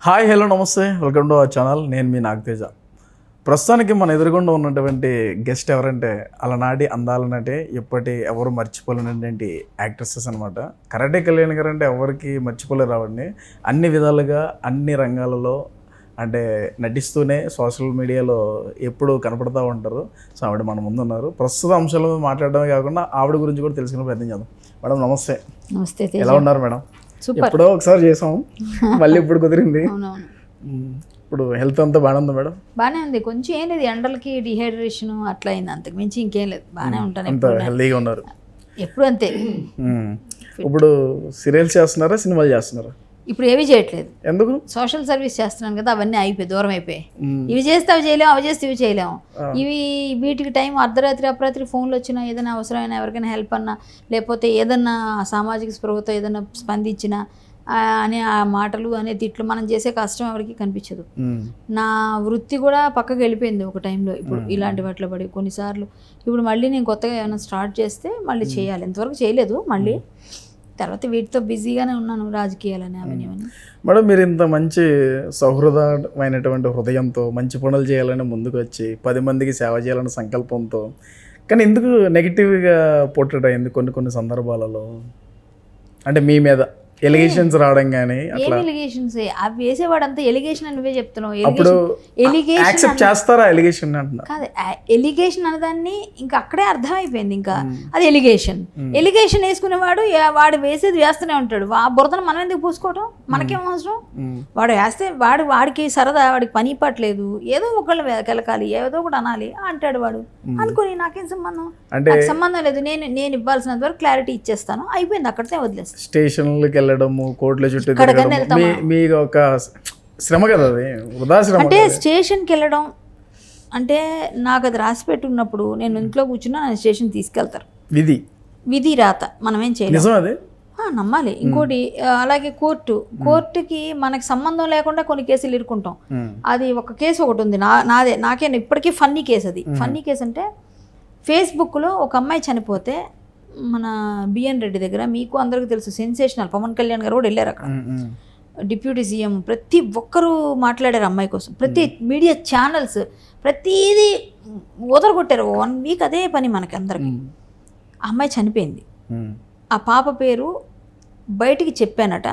Hi hello నమస్తే welcome to our channel. నేను మీ నాగతేజ. ప్రస్తుతానికి మన ఎదురుగుండా ఉన్నటువంటి గెస్ట్ ఎవరంటే అలనాటి అందాల నటి ఇప్పటి ఎవరు మర్చిపోలేనటువంటి యాక్ట్రెసెస్ అనమాట. కరాటే కళ్యాణ్ గారు అంటే ఎవరికి మర్చిపోలేరు రావండి. అన్ని విధాలుగా అన్ని రంగాలలో అంటే నటిస్తూనే సోషల్ మీడియాలో ఎప్పుడు కనపడుతూ ఉంటారు. సో ఆవిడ మన ముందు ఉన్నారు. ప్రస్తుత అంశాల మీద మాట్లాడడమే కాకుండా ఆవిడ గురించి కూడా తెలుసుకునే ప్రయత్నం చేద్దాం. మేడం నమస్తే. నమస్తే. ఎలా ఉన్నారు మేడం? ఎప్పుడో ఒకసారి చేసాం, మళ్ళీ ఇప్పుడు కుదిరింది. ఇప్పుడు హెల్త్ అంతా బాగానే ఉందా మేడం? బాగానే ఉంది. కొంచెం ఏం లేదు, ఎండలకి డిహైడ్రేషన్ అట్లా అయింది, అంతకు మించి ఇంకేం లేదు. బాగానే ఉంటాను, అంత హెల్తీగా ఉన్నారు ఎప్పుడు అంతే. ఇప్పుడు సీరియల్స్ చేస్తున్నారా, సినిమాలు చేస్తున్నారా? ఇప్పుడు ఏవి చేయట్లేదు. ఎందుకు? సోషల్ సర్వీస్ చేస్తున్నాను కదా, అవన్నీ అయిపోయి దూరం అయిపోయి. ఇవి చేస్తే అవి చేయలేము, అవి చేస్తే ఇవి చేయలేము. వీటికి టైం అర్ధరాత్రి అపరాత్రి ఫోన్లు వచ్చినా, ఏదైనా అవసరమైనా ఎవరికైనా హెల్ప్ అన్నా, లేకపోతే ఏదన్నా సామాజిక స్పృహతో ఏదైనా స్పందించినా అనే ఆ మాటలు అనే తిట్లు మనం చేసే కష్టం ఎవరికి కనిపించదు. నా వృత్తి కూడా పక్కకి వెళ్ళిపోయింది ఒక టైంలో. ఇప్పుడు ఇలాంటి వాటిలో పడి కొన్నిసార్లు ఇప్పుడు మళ్ళీ నేను కొత్తగా ఏమైనా స్టార్ట్ చేస్తే మళ్ళీ చేయాలి. ఇంతవరకు చేయలేదు, మళ్ళీ తర్వాత వీటితో బిజీగానే ఉన్నాను, రాజకీయాలని అవన్నీ. మేడం మీరు ఇంత మంచి సౌహృదమైనటువంటి హృదయంతో మంచి పనులు చేయాలని ముందుకు వచ్చి 10 మందికి సేవ చేయాలనే సంకల్పంతో, కానీ ఎందుకు నెగిటివ్గా పోర్ట్రేట్ అయింది కొన్ని సందర్భాలలో? అంటే మీ మీద ఎలిగేషన్స్ రావడం కానీ ఏం ఎలిగేషన్స్? అవి వేసేవాడంతా ఎలిగేషన్ అని నువ్వే చెప్తున్నావు. యాక్సెప్ట్ చేస్తారా ఎలిగేషన్ అంటున్నా? కాదు, ఎలిగేషన్ అనేదాన్ని ఇంకా అక్కడే అర్థమైపోయింది. ఇంకా అది ఎలిగేషన్ వేసుకునేవాడు వాడు వేసేది వేస్తూనే ఉంటాడు. ఆ బురదను మనం ఎందుకు పూసుకోవటం? మనకేం అవసరం? వాడు వేస్తే వాడికి సరదా, వాడికి పని పట్టలేదు, ఏదో ఒకళ్ళు కెలకాలి, ఏదో ఒకటి అనాలి అంటాడు వాడు. అనుకుని నాకేం సంబంధం? నాకు సంబంధం లేదు. నేను ఇవ్వాల్సినంత వరకు క్లారిటీ ఇచ్చేస్తాను, అయిపోయింది, అక్కడితే వదిలేస్తాను. స్టేషన్లకి వెళ్ళడము, కోర్టుల చుట్టూ మీకు ఒక శ్రమ కదా, అది వృధా శ్రమ. అంటే స్టేషన్కి వెళ్ళడం అంటే నాకు అది రాసి పెట్టున్నప్పుడు నేను ఇంట్లో కూర్చున్నా, నన్ను స్టేషన్ తీసుకెళ్తారు. విధి రాత, మనం ఏం చేయలేం, నమ్మాలి. ఇంకోటి అలాగే కోర్టుకి మనకి సంబంధం లేకుండా కొన్ని కేసులు ఇరుక్కుంటాం. అది ఒక కేసు ఒకటి ఉంది నాకే ఇప్పటికీ ఫన్నీ కేసు. అది ఫన్నీ కేసు అంటే ఫేస్బుక్లో ఒక అమ్మాయి చనిపోతే మన బిఎన్ రెడ్డి దగ్గర, మీకు అందరికీ తెలుసు, సెన్సేషనల్, పవన్ కళ్యాణ్ గారు కూడా వెళ్ళారు అక్కడ, డిప్యూటీ సీఎం, ప్రతి ఒక్కరూ మాట్లాడారు అమ్మాయి కోసం, ప్రతి మీడియా ఛానల్స్ ప్రతిదీ వదలగొట్టారు. 1 వీక్ అదే పని మనకి అందరికి. ఆ అమ్మాయి చనిపోయింది. ఆ పాప పేరు బయటికి చెప్పానట.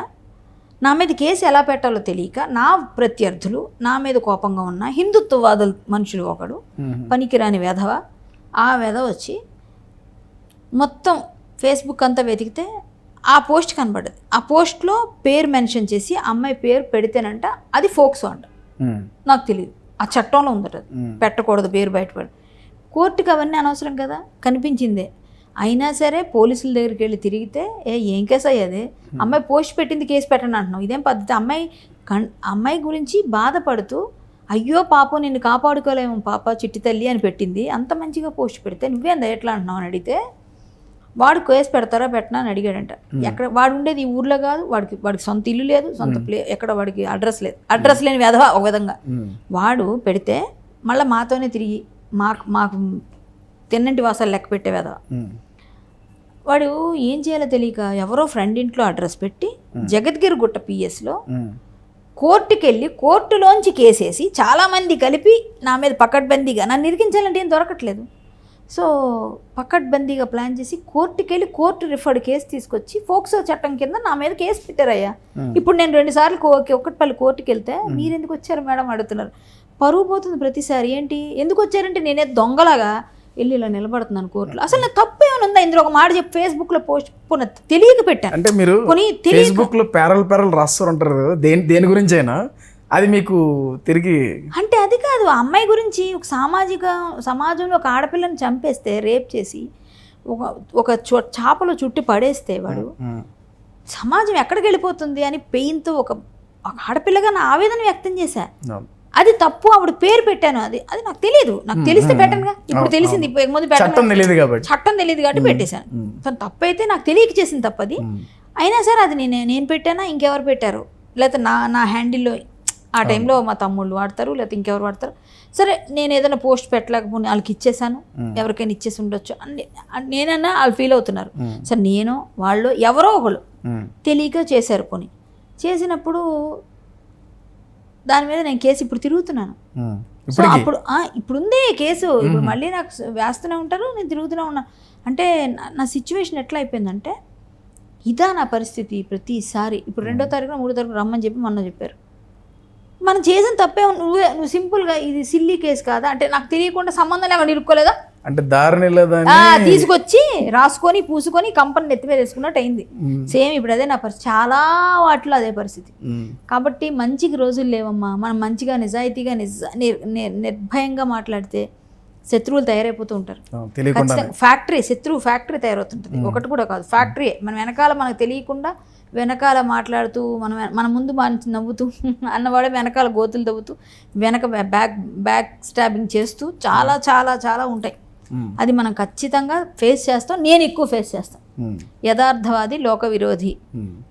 నా మీద కేసు ఎలా పెట్టాలో తెలియక నా ప్రత్యర్థులు, నా మీద కోపంగా ఉన్న హిందుత్వవాదుల మనుషులు, ఒకడు పనికిరాని వెధవ, ఆ వెధవ వచ్చి మొత్తం ఫేస్బుక్ అంతా వెతికితే ఆ పోస్ట్ కనబడ్డది. ఆ పోస్ట్లో పేరు మెన్షన్ చేసి అమ్మాయి పేరు పెడితేనంట అది ఫోక్సో అంట. నాకు తెలియదు, ఆ చట్టంలో ఉందట, పెట్టకూడదు పేరు బయటపడి. కోర్టుకి అవన్నీ అనవసరం కదా, కనిపించిందే. అయినా సరే పోలీసుల దగ్గరికి వెళ్ళి తిరిగితే ఏం కేసు అయ్యేది? అమ్మాయి పోస్ట్ పెట్టింది, కేసు పెట్టండి అంటున్నావు, ఇదేం పద్ధతి? అమ్మాయి గురించి బాధపడుతూ అయ్యో పాపం నిన్ను కాపాడుకోలేము పాప చిట్టి తల్లి అని పెట్టింది. అంత మంచిగా పోస్ట్ పెడితే నువ్వేందా ఎట్లా అంటున్నావు అని అడిగితే, వాడు కేసు పెడతారా పెట్టనా అని అడిగాడంట. ఎక్కడ వాడు ఉండేది ఈ ఊర్లో కాదు, వాడికి సొంత ఇల్లు లేదు, సొంత ఎక్కడ వాడికి అడ్రస్ లేదు, అడ్రస్ లేని వెధవ ఒక విధంగా. వాడు పెడితే మళ్ళీ మాతోనే తిరిగి మాకు తిన్నంటి వాసాలు లెక్క పెట్టే వెధవ. వాడు ఏం చేయాలో తెలియక ఎవరో ఫ్రెండ్ ఇంట్లో అడ్రస్ పెట్టి జగద్గిరి గుట్ట పిఎస్లో కోర్టుకి వెళ్ళి కోర్టులోంచి కేసేసి చాలామంది కలిపి నా మీద పకడ్బందీగా నన్ను ఇరికించాలంటే ఏం దొరకట్లేదు. సో పకడ్బందీగా ప్లాన్ చేసి కోర్టుకి వెళ్ళి కోర్టు రిఫర్డ్ కేసు తీసుకొచ్చి ఫోక్సో చట్టం కింద నా మీద కేసు పెట్టారయ్యా. ఇప్పుడు నేను 2 సార్లు ఒక్కటిపల్లి కోర్టుకి వెళ్తే మీరు ఎందుకు వచ్చారు మేడం అడుగుతున్నారు. పరువు పోతుంది ప్రతిసారి. ఏంటి ఎందుకు వచ్చారంటే నేనే దొంగలాగా వెళ్ళి ఇలా నిలబడుతున్నాను కోర్టులో. అసలు నా తప్పు ఏమైనా ఉందా? ఇందులో ఒక మాట చెప్పి ఫేస్బుక్లో పోస్ట్ తెలియక పెట్టాను. అంటే మీరు ఫేస్బుక్లో పేరల్ రాస్తూ ఉంటారు, దేని గురించి అయినా అది మీకు తిరిగి అంటే అది కాదు. ఆ అమ్మాయి గురించి ఒక సమాజంలో ఒక ఆడపిల్లని చంపేస్తే, రేప్ చేసి ఒక చాపలో చుట్టి పడేస్తే వాడు సమాజం ఎక్కడికి వెళ్ళిపోతుంది అని పెయిన్తో ఒక ఆడపిల్లగా నా ఆవేదన వ్యక్తం చేశా. అది తప్పు, ఆవిడ పేరు పెట్టాను, అది నాకు తెలియదు. నాకు తెలిస్తే పెట్టనుగా, ఇప్పుడు తెలిసింది, ముందు చట్టం తెలియదు కాబట్టి పెట్టేశాను. తను తప్పు అయితే నాకు తెలియక చేసింది తప్పది. అయినా సరే అది నేను పెట్టానా ఇంకెవరు పెట్టారు, లేకపోతే నా హ్యాండిల్లో ఆ టైంలో మా తమ్ముళ్ళు వాడతారు, లేకపోతే ఇంకెవరు వాడతారు. సరే నేను ఏదైనా పోస్ట్ పెట్టలేకపోతే వాళ్ళకి ఇచ్చేసాను, ఎవరికైనా ఇచ్చేసి ఉండొచ్చు నేనన్నా వాళ్ళు ఫీల్ అవుతున్నారు. సరే నేను వాళ్ళు ఎవరో ఒకళ్ళు తెలియక చేశారు. పోనీ చేసినప్పుడు దాని మీద నేను కేసు ఇప్పుడు తిరుగుతున్నాను. సో అప్పుడు ఇప్పుడు ఉంది కేసు, ఇప్పుడు మళ్ళీ నాకు వేస్తూనే ఉంటారు, నేను తిరుగుతూనే ఉన్నాను. అంటే నా సిచ్యువేషన్ ఎట్లా అయిపోయిందంటే, ఇదా నా పరిస్థితి ప్రతిసారి. ఇప్పుడు 2వ తారీఖున 3వ తారీఖున రమ్మని చెప్పి మొన్న చెప్పారు. మనం చేసిన తప్పే, నువ్వు సింపుల్గా ఇది సిల్లీ కేసు కాదా అంటే, నాకు తెలియకుండా సంబంధం లేకుండా ఇరుక్కోలేదా అంటే దారిని లేదని తీసుకొచ్చి రాసుకొని పూసుకొని కంపెనీ నెత్తి మీద వేసుకున్నట్టు అయింది. సేమ్ ఇప్పుడు అదే నా పరిస్థితి, చాలా వాటిలో అదే పరిస్థితి. కాబట్టి మంచికి రోజులు లేవమ్మా. మనం మంచిగా నిజాయితీగా నిర్భయంగా మాట్లాడితే శత్రువులు తయారైపోతూ ఉంటారు. శత్రువు ఫ్యాక్టరీ తయారవుతుంటుంది. ఒకటి కూడా కాదు, ఫ్యాక్టరీ. మన వెనకాల మనకు తెలియకుండా వెనకాల మాట్లాడుతూ మన ముందు నవ్వుతూ అన్నవాడే వెనకాల గోతులు తవ్వుతూ వెనక బ్యాక్ స్టాబింగ్ చేస్తూ చాలా చాలా చాలా ఉంటాయి. అది మనం ఖచ్చితంగా ఫేస్ చేస్తాం. నేను ఎక్కువ ఫేస్ చేస్తాను. యథార్థవాది లోక విరోధి.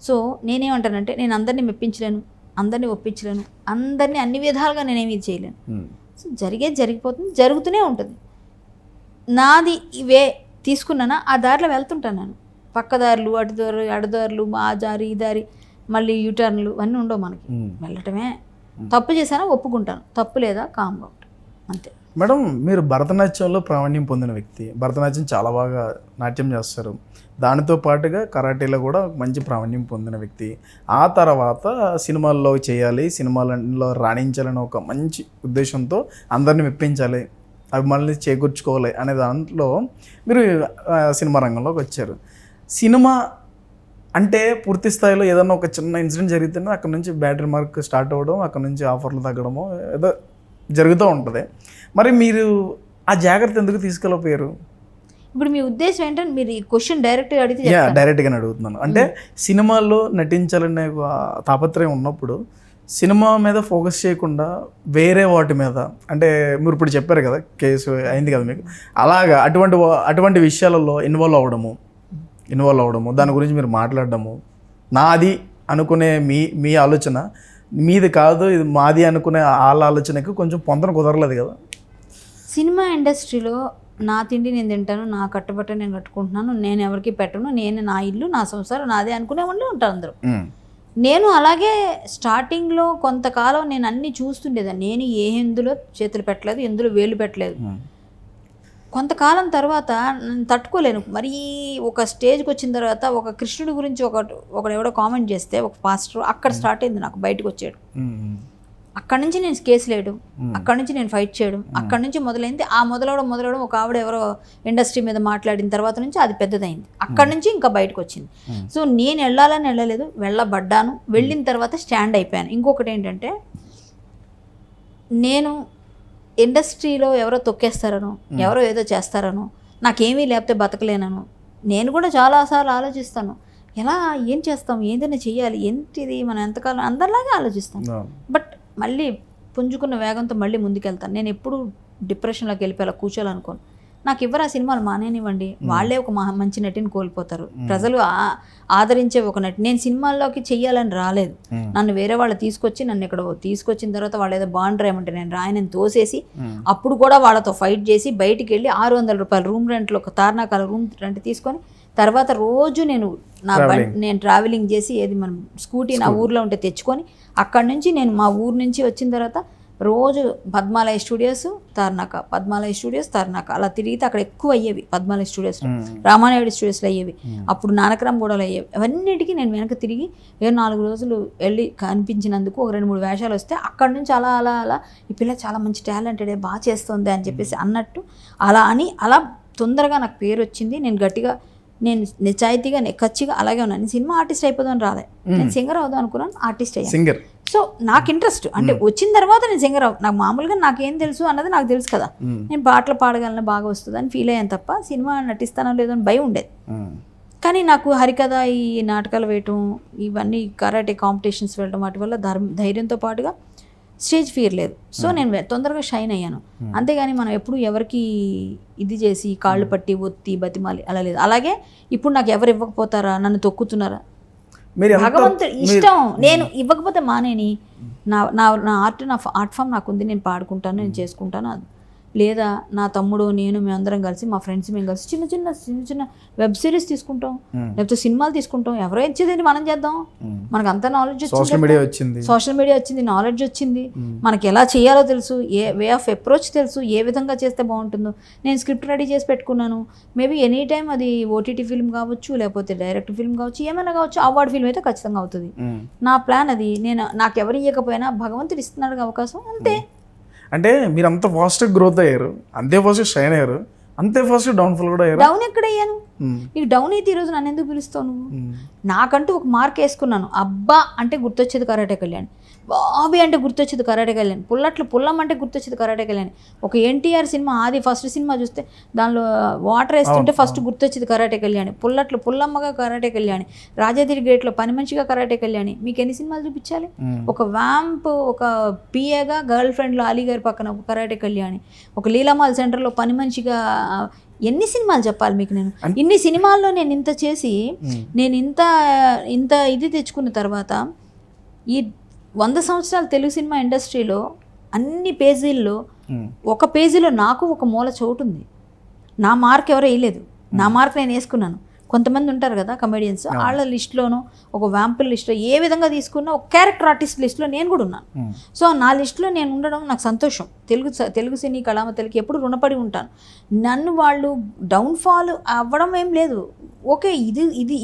సో నేనేమంటానంటే, నేను అందరినీ మెప్పించలేను, అందరినీ ఒప్పించలేను, అందరినీ అన్ని విధాలుగా నేనేమి చేయలేను. సో జరిగిపోతుంది, జరుగుతూనే ఉంటుంది. నాది ఇవే తీసుకున్నానా ఆ దారిలో వెళ్తుంటాను నేను. పక్కదారులు, అడుదారులు, ఆ దారి ఈ దారి, మళ్ళీ యూటర్న్లు అన్నీ ఉండవు మనకి. వెళ్ళటమే. తప్పు చేశానా ఒప్పుకుంటాను, తప్పు లేదా కామ్గా ఉంటాను, అంతే. మేడం, మీరు భరతనాట్యంలో ప్రావీణ్యం పొందిన వ్యక్తి. భరతనాట్యం చాలా బాగా నాట్యం చేస్తారు. దానితో పాటుగా కరాటీలో కూడా మంచి ప్రావీణ్యం పొందిన వ్యక్తి. ఆ తర్వాత సినిమాల్లో చేయాలి, సినిమాలలో రాణించాలని ఒక మంచి ఉద్దేశంతో అందరిని మెప్పించాలి, అభిమానుల్ని చేకూర్చుకోవాలి అనే దాంట్లో మీరు సినిమా రంగంలోకి వచ్చారు. సినిమా అంటే పూర్తి స్థాయిలో ఏదన్నా ఒక చిన్న ఇన్సిడెంట్ జరిగితేనే అక్కడ నుంచి బ్యాటరీ మార్క్ స్టార్ట్ అవ్వడం, అక్కడ నుంచి ఆఫర్లు తగ్గడము ఏదో జరుగుతూ ఉంటుంది. మరి మీరు ఆ జాగ్రత్త ఎందుకు తీసుకెళ్ళిపోయారు? ఇప్పుడు మీ ఉద్దేశం ఏంటంటే, మీరు ఈ క్వశ్చన్ డైరెక్ట్గా అడిగితే డైరెక్ట్గానే అడుగుతున్నాను. అంటే సినిమాల్లో నటించాలనే తాపత్రయం ఉన్నప్పుడు సినిమా మీద ఫోకస్ చేయకుండా వేరే వాటి మీద, అంటే మీరు ఇప్పుడు చెప్పారు కదా కేసు అయింది కదా మీకు, అలాగా అటువంటి విషయాలలో ఇన్వాల్వ్ అవ్వడము, దాని గురించి మీరు మాట్లాడడము, నాది అనుకునే మీ ఆలోచన మీది కాదు, ఇది మాది అనుకునే వాళ్ళ ఆలోచనకు కొంచెం పొందన కుదరలేదు కదా. సినిమా ఇండస్ట్రీలో నా తిండి నేను తింటాను, నా కట్టుబట్ట నేను కట్టుకుంటున్నాను, నేను ఎవరికి పెట్టను, నేను నా ఇల్లు నా సంసారం నాదే అనుకునే వాళ్ళు ఉంటారు అందరూ. నేను అలాగే స్టార్టింగ్లో కొంతకాలం నేను అన్నీ చూస్తుండేదాన్ని. నేను ఎందులో చేతులు పెట్టలేదు, ఎందులో వేలు పెట్టలేదు. కొంతకాలం తర్వాత నేను తట్టుకోలేను. మరీ ఒక స్టేజ్కి వచ్చిన తర్వాత ఒక కృష్ణుడి గురించి ఒకడు ఎవడో కామెంట్ చేస్తే, ఒక పాస్టర్, అక్కడ స్టార్ట్ అయింది నాకు బయటకు వచ్చాడు. అక్కడి నుంచి నేను కేసులు వేయడం, అక్కడి నుంచి నేను ఫైట్ చేయడం, అక్కడి నుంచి మొదలైంది. ఆ మొదలవడం ఒక ఆవిడ ఎవరో ఇండస్ట్రీ మీద మాట్లాడిన తర్వాత నుంచి అది పెద్దదైంది. అక్కడి నుంచి ఇంకా బయటకు వచ్చింది. సో నేను వెళ్ళలేదు, వెళ్ళబడ్డాను. వెళ్ళిన తర్వాత స్టాండ్ అయిపోయాను. ఇంకొకటి ఏంటంటే, నేను ఇండస్ట్రీలో ఎవరో తొక్కేస్తారనో, ఎవరో ఏదో చేస్తారనో, నాకేమీ లేకపోతే బతకలేనను నేను కూడా చాలాసార్లు ఆలోచిస్తాను. ఎలా ఏం చేస్తాం, ఏదైనా చెయ్యాలి, ఏంటిది మనం ఎంతకాలం అందరిలాగే ఆలోచిస్తాను. బట్ మళ్ళీ పుంజుకున్న వేగంతో మళ్ళీ ముందుకెళ్తాను. నేను ఎప్పుడు డిప్రెషన్లోకి వెళ్ళిపోయేలా కూర్చోాలనుకోను. నాకు ఇవ్వరు ఆ సినిమాలు మానేనివ్వండి, వాళ్ళే ఒక మంచి నటిని కోల్పోతారు, ప్రజలు ఆదరించే ఒక నటి. నేను సినిమాల్లోకి చెయ్యాలని రాలేదు. నన్ను వేరే వాళ్ళు నన్ను ఇక్కడ తీసుకొచ్చిన తర్వాత వాళ్ళు ఏదో బాండ్ రాయమంటే నేను రాయనని తోసేసి, అప్పుడు కూడా వాళ్ళతో ఫైట్ చేసి బయటికి వెళ్ళి 600 రూపాయలు రూమ్ రెంట్లో, ఒక తార్నాకాల రూమ్ రెంట్ తీసుకొని, తర్వాత రోజు నేను ట్రావెలింగ్ చేసి, ఏది మనం స్కూటీ నా ఊర్లో ఉంటే తెచ్చుకొని, అక్కడి నుంచి నేను మా ఊరు నుంచి వచ్చిన తర్వాత రోజు పద్మాలయ స్టూడియోస్ తార్నాక అలా తిరిగితే అక్కడ ఎక్కువ అయ్యేవి. పద్మాలయ స్టూడియోస్, రామానాయుడు స్టూడియోస్లో అయ్యేవి, అప్పుడు నానక్రామ్ గూడలో అయ్యేవి. అవన్నిటికీ నేను వెనక తిరిగి 4 రోజులు వెళ్ళి కనిపించినందుకు ఒక 2-3 వేషాలు వస్తే, అక్కడి నుంచి అలా ఈ పిల్ల చాలా మంచి టాలెంటెడే, బాగా చేస్తుంది అని చెప్పేసి అన్నట్టు అలా తొందరగా నాకు పేరు వచ్చింది. నేను గట్టిగా, నేను నిజాయితీగా కచ్చిగా అలాగే ఉన్నాను. సినిమా ఆర్టిస్ట్ అయిపోదాం రాలే, నేను సింగర్ అవుదాం అనుకున్నాను, ఆర్టిస్ట్ అయ్యాను. సో నాకు ఇంట్రెస్ట్ అంటే వచ్చిన తర్వాత నేను సింగర్ నాకు మామూలుగా నాకేం తెలుసు అన్నది నాకు తెలుసు కదా, నేను పాటలు పాడగలను, బాగా వస్తుంది అని ఫీల్ అయ్యాను తప్ప సినిమా నటిస్తానో లేదో అని భయం ఉండేది. కానీ నాకు హరికథ, ఈ నాటకాలు వేయటం, ఇవన్నీ కరాటే కాంపిటీషన్స్ వెళ్ళడం, వాటి వల్ల ధైర్యంతో పాటుగా స్టేజ్ ఫియర్ లేదు. సో నేను తొందరగా షైన్ అయ్యాను. అంతేగాని మనం ఎప్పుడు ఎవరికి ఇది చేసి కాళ్ళు పట్టి ఒత్తి బతిమాలి అలా లేదు. అలాగే ఇప్పుడు నాకు ఎవరు ఇవ్వకపోతారా, నన్ను తొక్కుతున్నారా, భగవంతుడు ఇష్టం. నేను ఇవ్వకపోతే మానేని, నా ఆర్ట్ ఫామ్ నాకు ఉంది, నేను పాడుకుంటాను, నేను చేసుకుంటాను. లేదా నా తమ్ముడు నేను మేమందరం కలిసి మా ఫ్రెండ్స్ మేము కలిసి చిన్న చిన్న వెబ్ సిరీస్ తీసుకుంటాం, లేకపోతే సినిమాలు తీసుకుంటాం. ఎవరో ఇచ్చేది మనం చేద్దాం. మనకు అంత నాలెడ్జ్ వచ్చింది, సోషల్ మీడియా వచ్చింది, నాలెడ్జ్ వచ్చింది, మనకి ఎలా చేయాలో తెలుసు, ఏ వే ఆఫ్ అప్రోచ్ తెలుసు, ఏ విధంగా చేస్తే బాగుంటుందో. నేను స్క్రిప్ట్ రెడీ చేసి పెట్టుకున్నాను. మేబీ ఎనీ టైం అది ఓటీటీ ఫిల్మ్ కావచ్చు, లేకపోతే డైరెక్ట్ ఫిల్మ్ కావచ్చు, ఏమైనా కావచ్చు, అవార్డ్ ఫిల్మ్ అయితే ఖచ్చితంగా అవుతుంది. నా ప్లాన్ అది. నాకు ఎవరు ఇవ్వకపోయినా భగవంతుడు ఇస్తున్నాడు అవకాశం, అంతే. అంటే మీరు అంత ఫాస్ట్గా గ్రోత్ అయ్యారు, అంతే ఫాస్ట్ షైన్ అయ్యారు, అంతే ఫాస్ట్ డౌన్ఫాల్ కూడా అయ్యారు. డౌన్ ఎక్కడ అయ్యాను? నీకు డౌన్ అయితే ఈరోజు నన్ను ఎందుకు పిలుస్తావు నువ్వు? నాకంటూ ఒక మార్క్ వేసుకున్నాను. అబ్బా అంటే గుర్తొచ్చేది కరాటే కళ్యాణ్, బాబీ అంటే గుర్తొచ్చేది కరాటే కళ్యాణ్, పుల్లం అంటే గుర్తొచ్చేది కరాటే కళ్యాణ్. ఒక ఎన్టీఆర్ సినిమా ఆది ఫస్ట్ సినిమా చూస్తే దానిలో వాటర్ వేస్తుంటే ఫస్ట్ గుర్తొచ్చేది కరాటే కళ్యాణ్, పుల్లమ్మగా కరాటే కళ్యాణ్, రాజాదిరి గేట్లో పని మనిషిగా కరాటే కళ్యాణ్. మీకు ఎన్ని సినిమాలు చూపించాలి? ఒక వ్యాంప్, ఒక పిఏగా గర్ల్ ఫ్రెండ్లో అలీ గారి పక్కన ఒక కరాటే కళ్యాణ్, ఒక లీలామాల్ సెంటర్లో పని మనిషిగా. ఎన్ని సినిమాలు చెప్పాలి మీకు? నేను ఇన్ని సినిమాల్లో నేను ఇంత చేసి నేను ఇంత ఇది తెచ్చుకున్న తర్వాత ఈ 100 సంవత్సరాల తెలుగు సినిమా ఇండస్ట్రీలో అన్ని పేజీల్లో ఒక పేజీలో నాకు ఒక మూల చోటు ఉంది. నా మార్క్ ఎవరో వేయలేదు, నా మార్క్ నేను వేసుకున్నాను. కొంతమంది ఉంటారు కదా కమెడియన్స్, వాళ్ళ లిస్టులోనూ ఒక వ్యాంపుల్ లిస్ట్లో ఏ విధంగా తీసుకున్నా ఒక క్యారెక్టర్ ఆర్టిస్ట్ లిస్ట్లో నేను కూడా ఉన్నాను. సో నా లిస్టులో నేను ఉండడం నాకు సంతోషం. తెలుగు సినీ కళామతలకి ఎప్పుడు రుణపడి ఉంటాను. నన్ను వాళ్ళు డౌన్ఫాల్ అవ్వడం ఏం లేదు. ఓకే,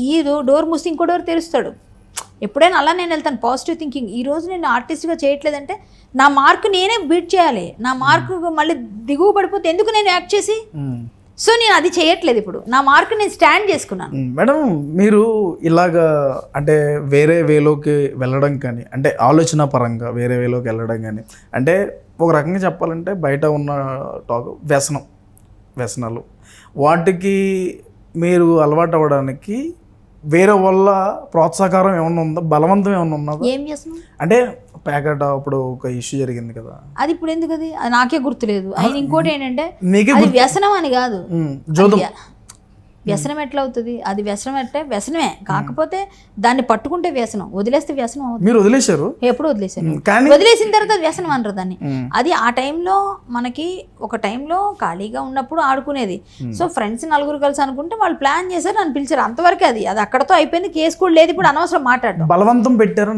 ఈ డోర్ మూసి ఇంకో డోర్ తెరుస్తాడు. ఎప్పుడైనా అలా నేను వెళ్తాను, పాజిటివ్ థింకింగ్. ఈరోజు నేను ఆర్టిస్ట్గా చేయట్లేదంటే నా మార్క్ నేనే బీట్ చేయాలి. నా మార్క్ మళ్ళీ దిగువ పడిపోతే ఎందుకు నేను యాక్ట్ చేసి? సో నేను అది చేయట్లేదు. ఇప్పుడు నా మార్క్ నేను స్టాండ్ చేసుకున్నాను. మేడం, మీరు ఇలాగా అంటే వేరే వేలోకి వెళ్ళడం కానీ, అంటే ఆలోచన పరంగా వేరే వేలోకి వెళ్ళడం కానీ, అంటే ఒక రకంగా చెప్పాలంటే బయట ఉన్న వ్యసనాలు వాటికి మీరు అలవాటు అవ్వడానికి వేరే వాళ్ళ ప్రోత్సాహకారం ఏమన్నా ఉందా, బలవంతం ఏమన్నా ఉన్నదా? ఏం చేస్తున్నాం అంటే ప్యాకెట్ అప్పుడు ఒక ఇష్యూ జరిగింది కదా, అది ఇప్పుడు ఎందుకు? అది నాకే గుర్తులేదు. ఆయన ఇంకోటి ఏంటంటే అది వ్యసనం అని కాదు. వ్యసనం ఎట్లా అవుతుంది? అది వ్యసనం అంటే వ్యసనమే, కాకపోతే దాన్ని పట్టుకుంటే వ్యసనం, వదిలేస్తే వ్యసనం అవుతుంది. మీరు వదిలేశారు? ఎప్పుడు వదిలేశారు? వదిలేసిన తర్వాత అది వ్యసనం అనరు దాన్ని. అది ఆ టైంలో మనకి ఒక టైంలో ఖాళీగా ఉన్నప్పుడు ఆడుకునేది. సో ఫ్రెండ్స్ నలుగురు కలిసి అనుకుంటే వాళ్ళు ప్లాన్ చేశారు, నన్ను పిలిచారు, అంతవరకే. అది అక్కడతో అయిపోయింది. కేసు కూడా లేదు. ఇప్పుడు అనవసరం మాట్లాడడం. బలవంతం పెట్టారు?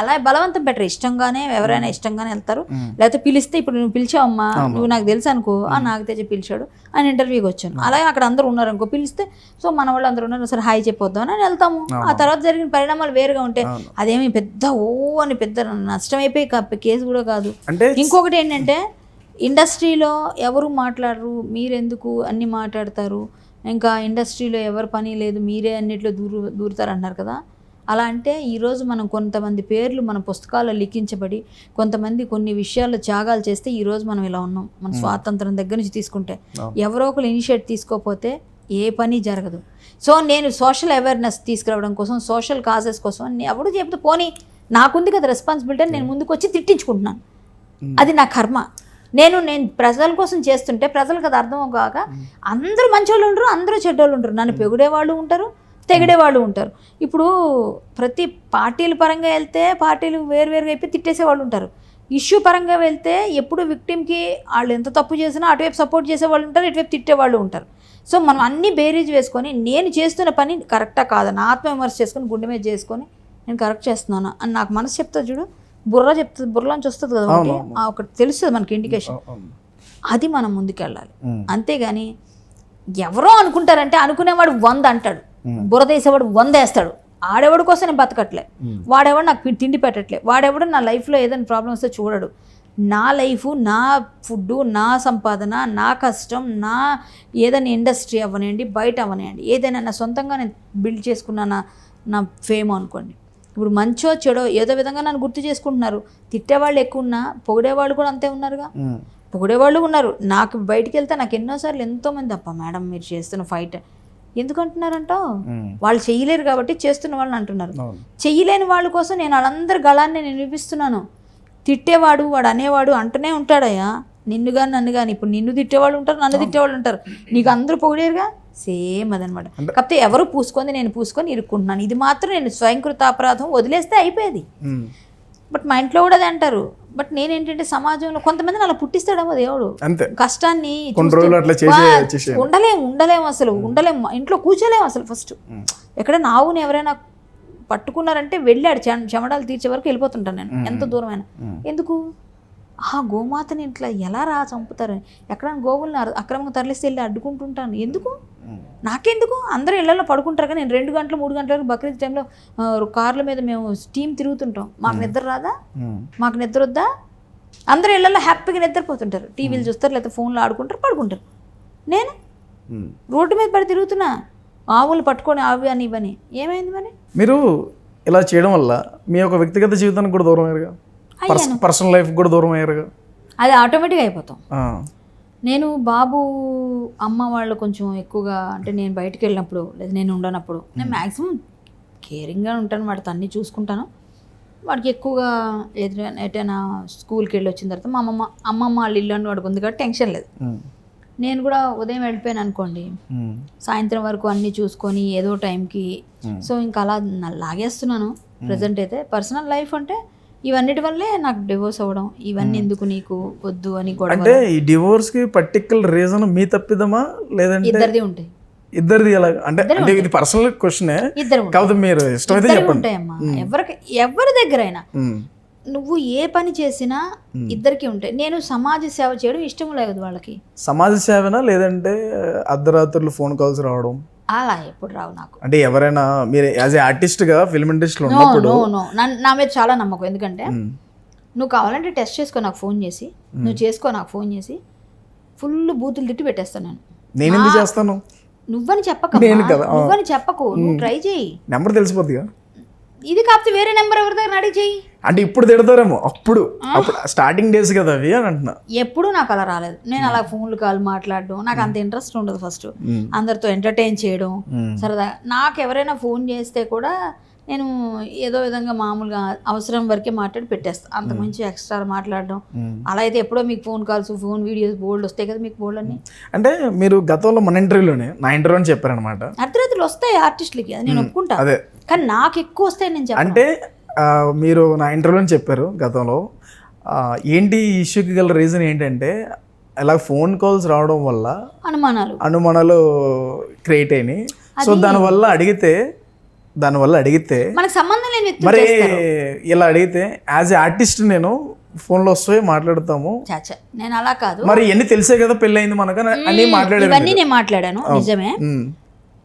అలా బలవంతం పెట్టరు. ఇష్టంగానే ఎవరైనా ఇష్టంగానే వెళ్తారు. లేకపోతే పిలిస్తే, ఇప్పుడు నువ్వు పిలిచావమ్మా, నువ్వు నాకు తెలుసు అనుకో, నాకు తెచ్చి పిలిచాడు, ఆయన ఇంటర్వ్యూకి వచ్చాను, అలాగే అక్కడ అందరూ ఉన్నారు అనుకో, పిలిస్తే సో మన వాళ్ళు అందరూ ఉన్నారు, సరే హాయ్ చెప్పొద్దాం అని వెళ్తాము. ఆ తర్వాత జరిగిన పరిణామాలు వేరుగా ఉంటే అదేమి పెద్ద అని పెద్ద నష్టం అయిపోయి కేసు కూడా కాదు. ఇంకొకటి ఏంటంటే ఇండస్ట్రీలో ఎవరు మాట్లాడరు, మీరెందుకు అన్ని మాట్లాడతారు, ఇంకా ఇండస్ట్రీలో ఎవరు పని లేదు, మీరే అన్నిట్లో దూరుతారు అంటున్నారు కదా. అలా అంటే ఈరోజు మనం కొంతమంది పేర్లు మన పుస్తకాల్లో లిఖించబడి, కొంతమంది కొన్ని విషయాల్లో త్యాగాలు చేస్తే ఈరోజు మనం ఇలా ఉన్నాం. మన స్వాతంత్రం దగ్గర నుంచి తీసుకుంటే ఎవరో ఒకరు ఇనిషియేట్ తీసుకోకపోతే ఏ పని జరగదు. సో నేను సోషల్ అవేర్నెస్ తీసుకురావడం కోసం, సోషల్ కాజెస్ కోసం ఎవడు చెప్తే పోనీ నాకుంది కదా రెస్పాన్సిబిలిటీ అని నేను ముందుకు వచ్చి తిట్టించుకుంటున్నాను. అది నా కర్మ. నేను ప్రజల కోసం చేస్తుంటే ప్రజలకు అది అర్థం కాక అందరూ మంచోళ్ళు ఉండరు, అందరూ చెడ్డోళ్ళు ఉండరు. నన్ను పెగుడేవాళ్ళు ఉంటారు, తెగడేవాళ్ళు ఉంటారు. ఇప్పుడు ప్రతి పార్టీల పరంగా వెళ్తే పార్టీలు వేరువేరుగా అయిపోయి తిట్టేసేవాళ్ళు ఉంటారు. ఇష్యూ పరంగా వెళ్తే ఎప్పుడు విక్టిమ్కి వాళ్ళు ఎంత తప్పు చేసినా అటువైపు సపోర్ట్ చేసేవాళ్ళు ఉంటారు, ఇటువైపు తిట్టేవాళ్ళు ఉంటారు. సో మనం అన్ని బేరీజ్ వేసుకొని నేను చేస్తున్న పని కరెక్టా కాదా నా ఆత్మవిమర్శ చేసుకొని గుండె మీద చేసుకొని నేను కరెక్ట్ చేస్తున్నాను అని నాకు మనసు చెప్తా చూడు, బుర్ర చెప్తుంది, బుర్రలోంచి వస్తుంది కదా ఒకటి తెలుస్తుంది మనకి ఇండికేషన్. అది మనం ముందుకెళ్ళాలి. అంతేగాని ఎవరో అనుకుంటారంటే అనుకునేవాడు 100 అంటాడు, బురద వేసేవాడు 100 వేస్తాడు. ఆడెవడి కోసం నేను బతకట్లే, వాడెవడు నాకు తిండి పెట్టట్లే, వాడెవడు నా లైఫ్లో ఏదైనా ప్రాబ్లమ్ వస్తే చూడడు. నా లైఫ్, నా ఫుడ్డు, నా సంపాదన, నా కష్టం, నా ఏదైనా ఇండస్ట్రీ అవ్వనివ్వండి, బయట అవ్వనివ్వండి, ఏదైనా నా సొంతంగా నేను బిల్డ్ చేసుకున్న నా ఫేమ్ అనుకోండి. ఇప్పుడు మంచో చెడో ఏదో విధంగా నన్ను గుర్తు చేసుకుంటున్నారు. తిట్టేవాళ్ళు ఎక్కువ ఉన్నా పొగిడేవాళ్ళు కూడా అంతే ఉన్నారుగా. పొగిడేవాళ్ళు ఉన్నారు. నాకు బయటికి వెళ్తే నాకు ఎన్నోసార్లు ఎంతోమంది అప్ప మేడం మీరు చేస్తున్న ఫైట్ ఎందుకు అంటున్నారంటో, వాళ్ళు చెయ్యలేరు కాబట్టి చేస్తున్న వాళ్ళని అంటున్నారు. చెయ్యలేని వాళ్ళ కోసం నేను వాళ్ళందరి గళాన్ని నేను వినిపిస్తున్నాను. తిట్టేవాడు, వాడు అనేవాడు అంటూనే ఉంటాడయ్యా, నిన్ను కానీ నన్ను కానీ. ఇప్పుడు నిన్ను తిట్టేవాళ్ళు ఉంటారు, నన్ను తిట్టేవాళ్ళు ఉంటారు, నీకు అందరూ పొగిడేరుగా. సేమ్ అదనమాట. కాకపోతే ఎవరు పూసుకొని నేను పూసుకొని ఇరుక్కుంటున్నాను. ఇది మాత్రం నేను స్వయంకృత అపరాధం వదిలేస్తే అయిపోయేది. బట్ మా ఇంట్లో కూడా అది అంటారు, బట్ నేనేంటంటే సమాజంలో కొంతమందిని అలా పుట్టిస్తాడేమో దేవుడు, అంతే కష్టాన్ని కొన్ని రోజులు అట్లా చేసి ఉండలేము అసలు, ఇంట్లో కూర్చోలేము అసలు. ఫస్ట్ ఎక్కడైనా ఆవుని ఎవరైనా పట్టుకున్నారంటే వెళ్ళాడు చెమడాలు తీర్చే వరకు వెళ్ళిపోతుంటాను నేను, ఎంత దూరమైనా. ఎందుకు? ఆ గోమాతని ఇట్లా ఎలా చంపుతారని, ఎక్కడైనా గోవుల్ని అక్రమంగా తరలిస్తే వెళ్ళి అడ్డుకుంటుంటాను. ఎందుకు? నాకెందుకు? అందరూ ఇళ్లలో పడుకుంటారు కానీ నేను 2 గంటలు 3 గంటల వరకు బక్రీద్ టైంలో కార్ల మీద మేము టీం తిరుగుతుంటాం. మాకు నిద్ర రాదా? మాకు నిద్ర వద్దా? అందరూ ఇళ్లలో హ్యాపీగా నిద్రపోతుంటారు, టీవీలు చూస్తారు, లేకపోతే ఫోన్లో ఆడుకుంటారు, పడుకుంటారు. నేను రోడ్డు మీద పడి తిరుగుతున్నా, ఆవులు పట్టుకొని అవి అని ఇవని. ఏమైంది మరి? మీరు ఇలా చేయడం వల్ల మీ యొక్క వ్యక్తిగత జీవితానికి కూడా దూరం అయ్యారుగా, పర్సనల్ లైఫ్ కూడా దూరం అయ్యారుగా. అది ఆటోమేటిక్గా అయిపోతాం. నేను బాబు అమ్మ వాళ్ళు కొంచెం ఎక్కువగా, అంటే నేను బయటకు వెళ్ళినప్పుడు లేదా నేను ఉండనప్పుడు నేను మ్యాక్సిమం కేరింగ్గా ఉంటాను, వాడితో అన్నీ చూసుకుంటాను. వాడికి ఎక్కువగా ఎటైనా స్కూల్కి వెళ్ళి వచ్చిన తర్వాత మా అమ్మమ్మ వాళ్ళ ఇల్లు అని వాడికి ఉంది కాబట్టి టెన్షన్ లేదు. నేను కూడా ఉదయం వెళ్ళిపోయాను అనుకోండి, సాయంత్రం వరకు అన్నీ చూసుకొని ఏదో టైంకి, సో ఇంకా అలా లాగేస్తున్నాను ప్రజెంట్ అయితే. పర్సనల్ లైఫ్ అంటే ఇవన్నిటి వల్లే నాకు డివోర్స్ అవ్వడం, ఇవన్నీ ఎందుకు నీకు వద్దు అని గొడవ. అంటే ఈ డివోర్స్ కి పర్టికులర్ రీజన్ మీ తప్పిదమా లేదంటే ఇద్దరిది ఉంటాయి? ఇద్దరిది ఎలా అంటే ఇది పర్సనల్ క్వశ్చన్ కాదు, మీరు ఇష్టమైతే చెప్పండి. ఉంటాయమ్మా, ఎవరి దగ్గరైనా నువ్వు ఏ పని చేసినా ఇద్దరికి ఉంటాయి. నేను సమాజ సేవ చేయడం ఇష్టం లేదు వాళ్ళకి. సమాజ సేవనా లేదంటే అర్ధరాత్రులు ఫోన్ కాల్స్ రావడం అలా ఎప్పుడు రావు నాకు. అంటే ఎవరైనా మీరు యాజ్ ఏ ఆర్టిస్ట్ గా ఫిల్మ్ ఇండస్ట్రీలో ఉన్నప్పుడు నా మీద చాలా నమ్మకం. ఎందుకంటే నువ్వు కావాలంటే టెస్ట్ చేసుకో, నాకు ఫోన్ చేసి నువ్వు చేసుకో, నాకు ఫోన్ చేసి ఫుల్ బూతులు తిట్టి పెట్టేస్తాను. నేను ఎందుకు చేస్తాను? నువ్వని చెప్పకు, నువ్వని చెప్పకు, నువ్వు ట్రై చేయి, నెంబర్ తెలిసిపోద్దిగా. ఇది కాకపోతే వేరే నెంబర్ ఎవరి దగ్గర అడిగి చెయ్యి. అంటే ఇప్పుడు తిడతారేమో, అప్పుడు స్టార్టింగ్ డేస్ కదా అవి అని అంటున్నా. ఎప్పుడు నాకు అలా రాలేదు. నేను అలా ఫోన్లు కాల్ మాట్లాడడం నాకు అంత ఇంట్రెస్ట్ ఉండదు. ఫస్ట్ అందరితో ఎంటర్టైన్ చేయడం సరదా. నాకు ఎవరైనా ఫోన్ చేస్తే కూడా నేను ఏదో విధంగా మామూలుగా అవసరం వరకే మాట్లాడి పెట్టేస్తాను, అంతకుమించి ఎక్స్ట్రా మాట్లాడడం అలా అయితే ఎప్పుడో మీకు ఫోన్ కాల్స్ ఫోన్ వీడియోస్ బోల్డ్ వస్తాయి కదా మీకు, బోల్డ్ అన్ని. అంటే మీరు గతంలో మన ఇంటర్వ్యూలోనే నా ఇంటర్వ్యూ అని చెప్పారనమాట, అర్ధరాత్రులు వస్తాయి ఆర్టిస్టులకి, అది నేను ఒప్పుకుంటా. అదే కానీ నాకు ఎక్కువ వస్తాయి నేను చెప్పాను. అంటే మీరు నా ఇంటర్వ్యూలో చెప్పారు గతంలో, ఏంటి ఈ ఇష్యూకి గల రీజన్ ఏంటంటే ఇలా ఫోన్ కాల్స్ రావడం వల్ల అనుమానాలు క్రియేట్ అయినాయి. సో దానివల్ల అడిగితే మనకు సంబంధం లేని మరి ఇలా అడిగితే యాజ్ ఏ ఆర్టిస్ట్ నేను ఫోన్లో వస్తాయి మాట్లాడతాము. నేను అలా కాదు, మరి ఎన్ని తెలిసే కదా పెళ్ళయింది మనకు అన్ని మాట్లాడాను నిజమే.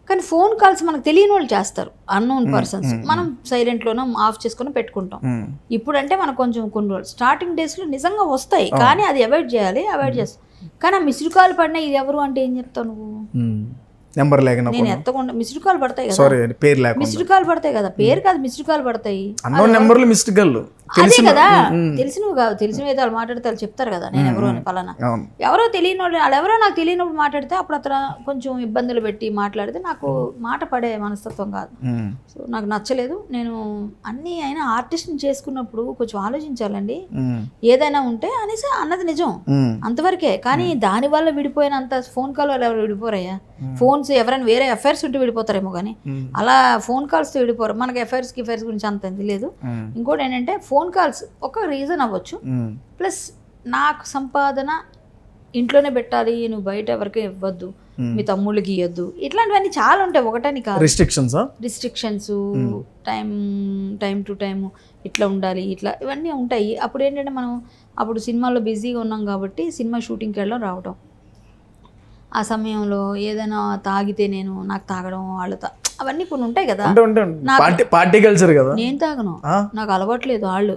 కానీ ఫోన్ కాల్స్ మనకు తెలియని వాళ్ళు చేస్తారు, అన్నోన్ పర్సన్స్. మనం సైలెంట్లోనో ఆఫ్ చేసుకొని పెట్టుకుంటాం. ఇప్పుడు అంటే మనకు కొంచెం కొన్ని రోజులు స్టార్టింగ్ డేస్లో నిజంగా వస్తాయి, కానీ అది అవాయిడ్ చేస్తాం. కానీ ఆ మిస్డ్ కాల్ పడినా ఇది ఎవరు అంటే ఏం చెప్తావు నువ్వు? నెంబర్ లేకుండా నేను ఎత్తకుండా మిస్డ్ కాల్ పడతాయి కదా, పేరు లేకుండా మిస్డ్ కాల్ పడతాయి కదా, పేరు కాదు మిస్డ్ కాల్ పడతాయి. నెంబర్లు మిస్డ్ కాల్ అదే కదా, తెలిసినవి కాదు, తెలిసిన వాళ్ళు మాట్లాడితే వాళ్ళు చెప్తారు కదా నేను ఎవరో అని. పలానా ఎవరో తెలియని వాళ్ళు, వాళ్ళు ఎవరో నాకు తెలియనప్పుడు మాట్లాడితే అప్పుడు అతను కొంచెం ఇబ్బందులు పెట్టి మాట్లాడితే నాకు మాట పడే మనస్తత్వం కాదు. సో నాకు నచ్చలేదు. నేను అన్ని అయినా ఆర్టిస్ట్ని చేసుకున్నప్పుడు కొంచెం ఆలోచించాలండి, ఏదైనా ఉంటే అనేసి అన్నది నిజం అంతవరకే. కానీ దానివల్ల విడిపోయినంత ఫోన్ కాల్ వాళ్ళు ఎవరు విడిపోరయ్యా. ఫోన్స్ ఎవరైనా వేరే అఫైర్స్ ఉంటే విడిపోతారేమో కానీ అలా ఫోన్ కాల్స్తో విడిపోరు. మనకి అఫైర్స్ గురించి అంత తెలియదు. ఇంకోటి ఏంటంటే ఫోన్ కాల్స్ ఒక రీజన్ అవ్వచ్చు, ప్లస్ నాకు సంపాదన ఇంట్లోనే పెట్టాలి, నువ్వు బయట ఎవరికి ఇవ్వద్దు, మీ తమ్ముళ్ళకి ఇవ్వద్దు, ఇట్లాంటివన్నీ చాలా ఉంటాయి. ఒకటని కాదు, రిస్ట్రిక్షన్స్ టైం టు టైం ఇట్లా ఉండాలి, ఇట్లా ఇవన్నీ ఉంటాయి. అప్పుడు ఏంటంటే మనం అప్పుడు సినిమాలో బిజీగా ఉన్నాం కాబట్టి సినిమా షూటింగ్కి వెళ్ళడం రావడం, ఆ సమయంలో ఏదైనా తాగితే నాకు తాగడం, వాళ్ళు అవన్నీ కొన్ని ఉంటాయి కదా. పార్టీ కల్చర్ కదా, నేను తాగను, నాకు అలవాట్లేదు. వాళ్ళు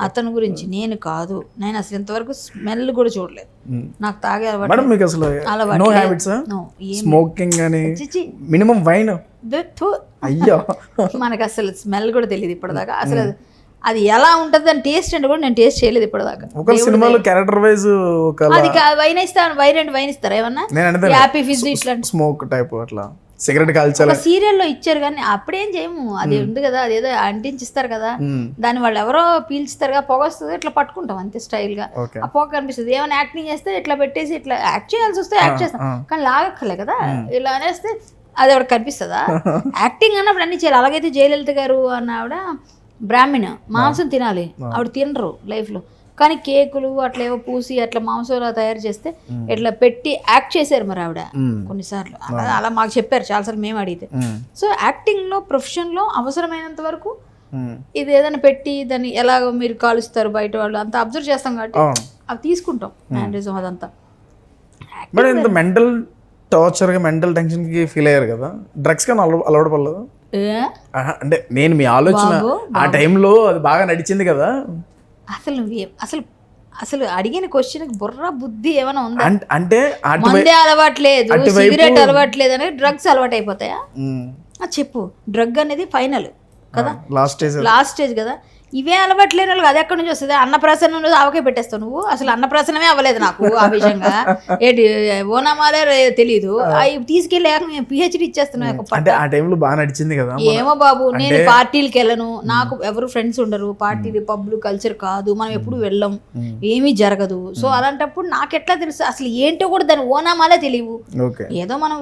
అతను గురించి నేను కాదు, నేను అసలు ఇంతవరకు స్మెల్ కూడా చూడలేదు. నాకు తాగే మనకు అసలు స్మెల్ కూడా తెలియదు ఇప్పటిదాకా. అసలు అది ఎలా ఉంటుంది అని టేస్ట్ అంటే కూడా నేను టేస్ట్ చేయలేదు ఇప్పటిదాకా. అది వైన్ ఇస్తాను, వైన్ ఇస్తారా ఏమన్నా హ్యాపీ ఫిజ్ ఇట్లాంటి స్మోక్ టైప్ అట్లా సిగరెట్ కాల్చాలి సీరియల్లో ఇచ్చారు కానీ అప్పుడేం చేయము. అది ఉంది కదా, అదేదో అంటించిస్తారు కదా, దాన్ని వాళ్ళు ఎవరో పీల్చుతారు కదా, పొగ వస్తుంది, ఇట్లా పట్టుకుంటాం అంతే స్టైల్ గా. ఆ పొగ కనిపిస్తుంది. ఏమైనా యాక్టింగ్ చేస్తే ఇట్లా పెట్టేసి ఇట్లా యాక్ట్ చేయాల్సి వస్తే యాక్ట్ చేస్తాం, కానీ లాగక్కలే కదా, ఇలా అనేస్తే అది ఎవరికి కనిపిస్తుందా? యాక్టింగ్ అన్నప్పుడు అన్ని చేయాలి. అలాగైతే జయలలిత గారు అన్న ఆవిడ బ్రాహ్మణ మాంసం తినాలి, ఆవిడ తినరు లైఫ్లో. కానీ కేకులు అట్లా ఏవో పూసి అట్లా మాంసంలో తయారు చేస్తే ఇట్లా పెట్టి యాక్ట్ చేశారు మరి ఆవిడ కొన్నిసార్లు. అలా మాకు చెప్పారు చాలాసార్లు మేము అడిగితే. సో యాక్టింగ్లో ప్రొఫెషన్లో అవసరమైనంత వరకు ఇది ఏదైనా పెట్టి దాన్ని ఎలాగో మీరు కాలుస్తారు బయట వాళ్ళు అంతా అబ్జర్వ్ చేస్తాం కాబట్టి అవి తీసుకుంటాం మేనరిజం అదంతా. మేడం ఇంత మెంటల్ టార్చర్గా మెంటల్ టెన్షన్కి ఫీల్ అయ్యారు కదా, డ్రగ్స్ కానీ అలవాటు పడలేదు? అంటే నేను మీ ఆలోచన ఆ టైంలో అది బాగా నడిచింది కదా. అసలు అసలు అసలు అడిగిన క్వశ్చన్ బుర్ర బుద్ధి ఏమైనా ఉందా? అంటే మందే అలవాట్లేదు, సిగరెట్ అలవాట్లేదు అనేది డ్రగ్స్ అలవాటు అయిపోతాయా? చెప్పు. డ్రగ్ అనేది ఫైనల్ కదా, లాస్ట్ స్టేజ్ కదా. ఇవే అలవాట్లేని వాళ్ళకి అది ఎక్కడి నుంచి వస్తుంది? అన్నప్రాసన ఆవకే పెట్టేస్తావు నువ్వు. అసలు అన్నప్రాసనమే అవ్వలేదు నాకు ఆ విషయంగా. ఏంటి ఓనామాలే తెలియదు, అవి తీసుకెళ్ళి పిహెచ్డి ఇచ్చేస్తున్నావు. ఆ టైంలో బాగా నడిచింది కదా. ఏమో బాబు, నేను పార్టీలకు వెళ్ళను, నాకు ఎవరు ఫ్రెండ్స్ ఉండరు, పార్టీలు పబ్లు కల్చర్ కాదు, మనం ఎప్పుడు వెళ్ళం, ఏమీ జరగదు. సో అలాంటప్పుడు నాకు ఎట్లా తెలుసు అసలు ఏంటో కూడా దాని ఓనామాలే తెలియవు. ఏదో మనం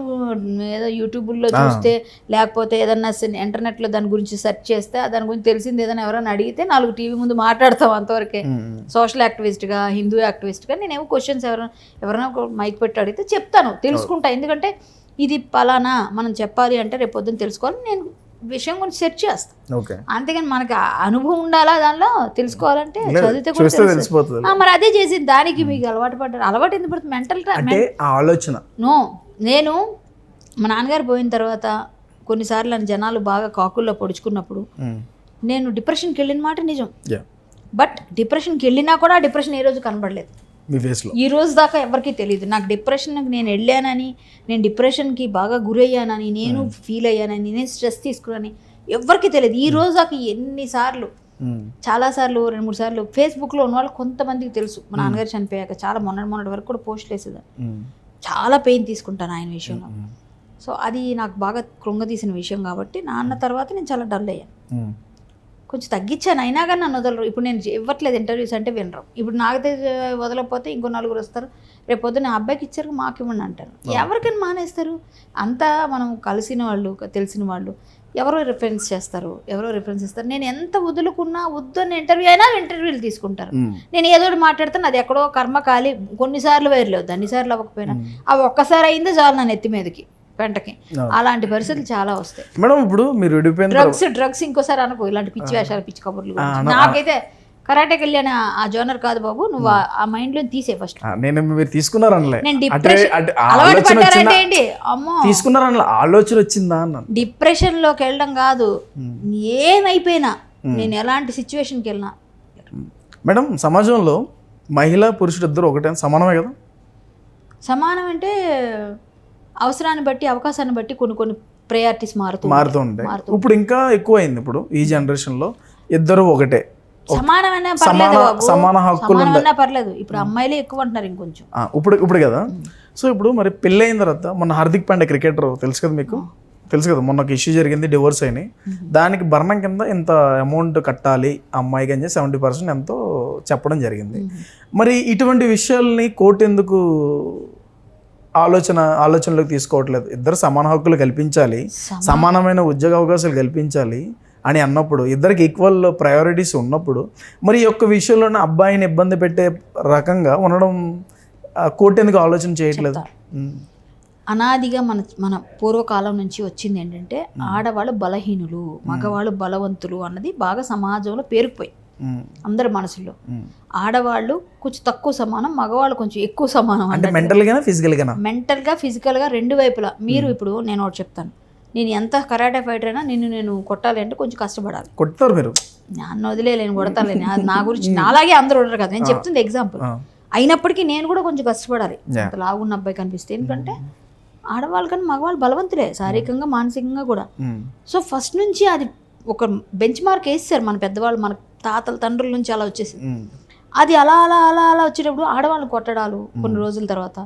ఏదో యూట్యూబ్లో చూస్తే లేకపోతే ఏదన్నా ఇంటర్నెట్లో దాని గురించి సెర్చ్ చేస్తే దాని గురించి తెలిసింది ఏదైనా ఎవరైనా అడిగితే 4 టీవీ ముందు మాట్లాడతాం అంతవరకే. సోషల్ యాక్టివిస్ట్గా, హిందూ యాక్టివిస్ట్గా నేనేమో క్వశ్చన్స్ ఎవరైనా మైక్ పెట్టి అడిగితే చెప్తాను, తెలుసుకుంటా. ఎందుకంటే ఇది పలానా మనం చెప్పాలి అంటే రేపు పొద్దున్న తెలుసుకోవాలి, నేను విషయం గురించి సెర్చ్ చేస్తాను. అంతేగాని మనకి అనుభవం ఉండాలా దానిలో తెలుసుకోవాలంటే చదివితే కూడా తెలుస్తుంది. మరి అదే చేసింది. దానికి మీకు అలవాటు పడ్డారు. అలవాటు ఎందుకు పడుతుంది? మెంటల్ ఆలోచన. నో, నేను మా నాన్నగారు పోయిన తర్వాత కొన్నిసార్లు నన్ను జనాలు బాగా కాకుల్లో పొడుచుకున్నప్పుడు నేను డిప్రెషన్కి వెళ్ళిన మాట నిజం. బట్ డిప్రెషన్కి వెళ్ళినా కూడా ఆ డిప్రెషన్ ఏ రోజు కనబడలేదు ఈ రోజు దాకా. ఎవరికీ తెలియదు నాకు డిప్రెషన్కి నేను వెళ్ళానని, నేను డిప్రెషన్కి బాగా గురయ్యానని, నేను ఫీల్ అయ్యానని, నేను స్ట్రెస్ తీసుకున్నానని ఎవరికి తెలియదు ఈ రోజు దాకా. ఎన్నిసార్లు, చాలాసార్లు, 2-3 సార్లు ఫేస్బుక్లో ఉన్న వాళ్ళు కొంతమందికి తెలుసు. మా నాన్నగారు చనిపోయాక చాలా మొన్నటి వరకు కూడా పోస్టులు వేసేదాన్ని. చాలా పెయిన్ తీసుకుంటాను ఆయన విషయంలో. సో అది నాకు బాగా కృంగతీసిన విషయం కాబట్టి నాన్న తర్వాత నేను చాలా డల్ అయ్యాను. కొంచెం తగ్గించాను, అయినా కానీ నన్ను వదలరు. ఇప్పుడు నేను ఇవ్వట్లేదు ఇంటర్వ్యూస్ అంటే వినరు. ఇప్పుడు నాకు వదలకపోతే ఇంకో 4 వస్తారు, రేపు పొద్దున్న అబ్బాయికి ఇచ్చారు మాకు ఇవ్వండి అంటారు. ఎవరికైనా మానేస్తారు. అంతా మనం కలిసిన వాళ్ళు, తెలిసిన వాళ్ళు ఎవరో రిఫరెన్స్ చేస్తారు, ఎవరో రిఫరెన్స్ ఇస్తారు. నేను ఎంత వదులుకున్నా వద్దని ఇంటర్వ్యూ అయినా ఇంటర్వ్యూలు తీసుకుంటారు. నేను ఏదో మాట్లాడుతాను, అది ఎక్కడో కర్మ కాలి కొన్నిసార్లు వేరలేదు, అన్నిసార్లు అవ్వకపోయినా అవి ఒక్కసారి అయిందో చాలు నా నెత్తి మీదకి పెంటకి. అలాంటి పరిస్థితులు చాలా వస్తాయి మేడం. ఇప్పుడు మీరు డ్రగ్స్ ఇంకోసారి అనుకో, ఇలాంటి పిచ్చి వేషాలు, పిచ్చి కబుర్లు. నాకైతే కరాటేకి వెళ్ళాను ఆ జోనర్ కాదు బాబు, నువ్వు ఆ మైండ్ లో తీసే ఫస్ట్. నేను మీరు తీసుకున్నారనలే, నేను డిప్రెషన్ అలవాటు పడ్డారంటే ఏంటి, అమ్మో తీసుకున్నారన్న ఆలోచన వచ్చిందా అన్న. డిప్రెషన్ లోకి వెళ్ళడం కాదు, ఏమైపోయినా నేను ఎలాంటి సిచ్యువేషన్కి వెళ్ళినా. మేడం సమాజంలో మహిళ పురుషుడు ఇద్దరు ఒకటే సమానమే కదా? సమానం అంటే అవసరాన్ని బట్టి, అవకాశాన్ని బట్టి కొన్ని ప్రయారిటీస్ మారుతూ ఉంటాయి. ఇప్పుడు ఇంకా ఎక్కువ అయింది. ఇప్పుడు ఈ జనరేషన్లో ఇద్దరు ఒకటే, సమాన హక్కులు పర్లేదు. ఇప్పుడు అమ్మాయిలే ఎక్కువ అంటున్నారు ఇంకొంచెం ఇప్పుడు కదా. సో ఇప్పుడు మరి పెళ్ళి అయిన తర్వాత మొన్న హార్దిక్ పాండ్యా క్రికెటర్ తెలుసు కదా మీకు, తెలుసు కదా, మొన్న ఒక ఇష్యూ జరిగింది, డివోర్స్ అయినాయి. దానికి భరణం కింద ఇంత అమౌంట్ కట్టాలి అమ్మాయికి అని 70% ఎంతో చెప్పడం జరిగింది. మరి ఇటువంటి విషయాల్ని కోర్టు ఎందుకు ఆలోచనలోకి తీసుకోవట్లేదు? ఇద్దరు సమాన హక్కులు కల్పించాలి, సమానమైన ఉద్యోగ అవకాశాలు కల్పించాలి అని అన్నప్పుడు, ఇద్దరికి ఈక్వల్ ప్రయారిటీస్ ఉన్నప్పుడు, మరి ఈ యొక్క విషయంలోనే అబ్బాయిని ఇబ్బంది పెట్టే రకంగా ఉండడం కోర్టు ఎందుకు ఆలోచన చేయట్లేదు? అనాదిగా మన పూర్వకాలం నుంచి వచ్చింది ఏంటంటే ఆడవాళ్ళు బలహీనులు, మగవాళ్ళు బలవంతులు అన్నది బాగా సమాజంలో పేరుకుపోయి అందరి మనసులో. ఆడవాళ్ళు కొంచెం తక్కువ సమానం, మగవాళ్ళు కొంచెం ఎక్కువ సమానం. అంటే మెంటల్గా ఫిజికల్గా 2 వైపులా. మీరు ఇప్పుడు నేను ఒకటి చెప్తాను, నేను ఎంత కరాటే ఫైటర్ అయినా నేను కొట్టాలి అంటే కొంచెం కష్టపడాలి. కొడతారు మీరు, నన్ను వదిలేను, కొడతాను. అది నా గురించి అలాగే అందరూ ఉండరు కదా, నేను చెప్తుంది ఎగ్జాంపుల్. అయినప్పటికీ నేను కూడా కొంచెం కష్టపడాలి అంత లావున్న అబ్బాయి కనిపిస్తే. ఎందుకంటే ఆడవాళ్ళు కానీ మగవాళ్ళు బలవంతులే శారీరకంగా, మానసికంగా కూడా. సో ఫస్ట్ నుంచి అది ఒక బెంచ్ మార్క్ వేస్తారు మన పెద్దవాళ్ళు, మన తాతల తండ్రుల నుంచి అలా వచ్చేసింది. అది అలా అలా అలా అలా వచ్చేటప్పుడు ఆడవాళ్ళని కొట్టడాలు, కొన్ని రోజుల తర్వాత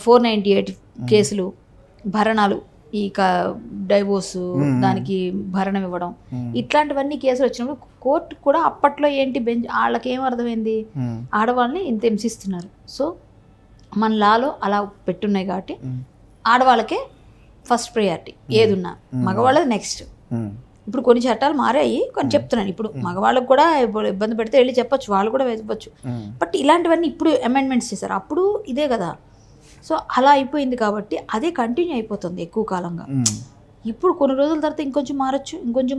498 కేసులు, భరణాలు, ఈ డైవోర్సు, దానికి భరణం ఇవ్వడం, ఇట్లాంటివన్నీ కేసులు వచ్చినప్పుడు కోర్టు కూడా అప్పట్లో ఏంటి వాళ్ళకి ఏం అర్థమైంది, ఆడవాళ్ళని ఇంత హింసిస్తున్నారు. సో మన లాలో అలా పెట్టున్నాయి కాబట్టి ఆడవాళ్ళకే ఫస్ట్ ప్రయారిటీ ఏదున్నా, మగవాళ్ళది నెక్స్ట్. ఇప్పుడు కొన్ని చట్టాలు మారాయి, కొన్ని చెప్తున్నాను. ఇప్పుడు మగవాళ్ళకు కూడా ఇప్పుడు ఇబ్బంది పెడితే వెళ్ళి చెప్పొచ్చు, వాళ్ళు కూడా చెప్పొచ్చు. బట్ ఇలాంటివన్నీ ఇప్పుడు అమెండ్మెంట్స్ చేశారు, అప్పుడు ఇదే కదా. సో అలా అయిపోయింది కాబట్టి అదే కంటిన్యూ అయిపోతుంది ఎక్కువ కాలంగా. ఇప్పుడు కొన్ని రోజుల తర్వాత ఇంకొంచెం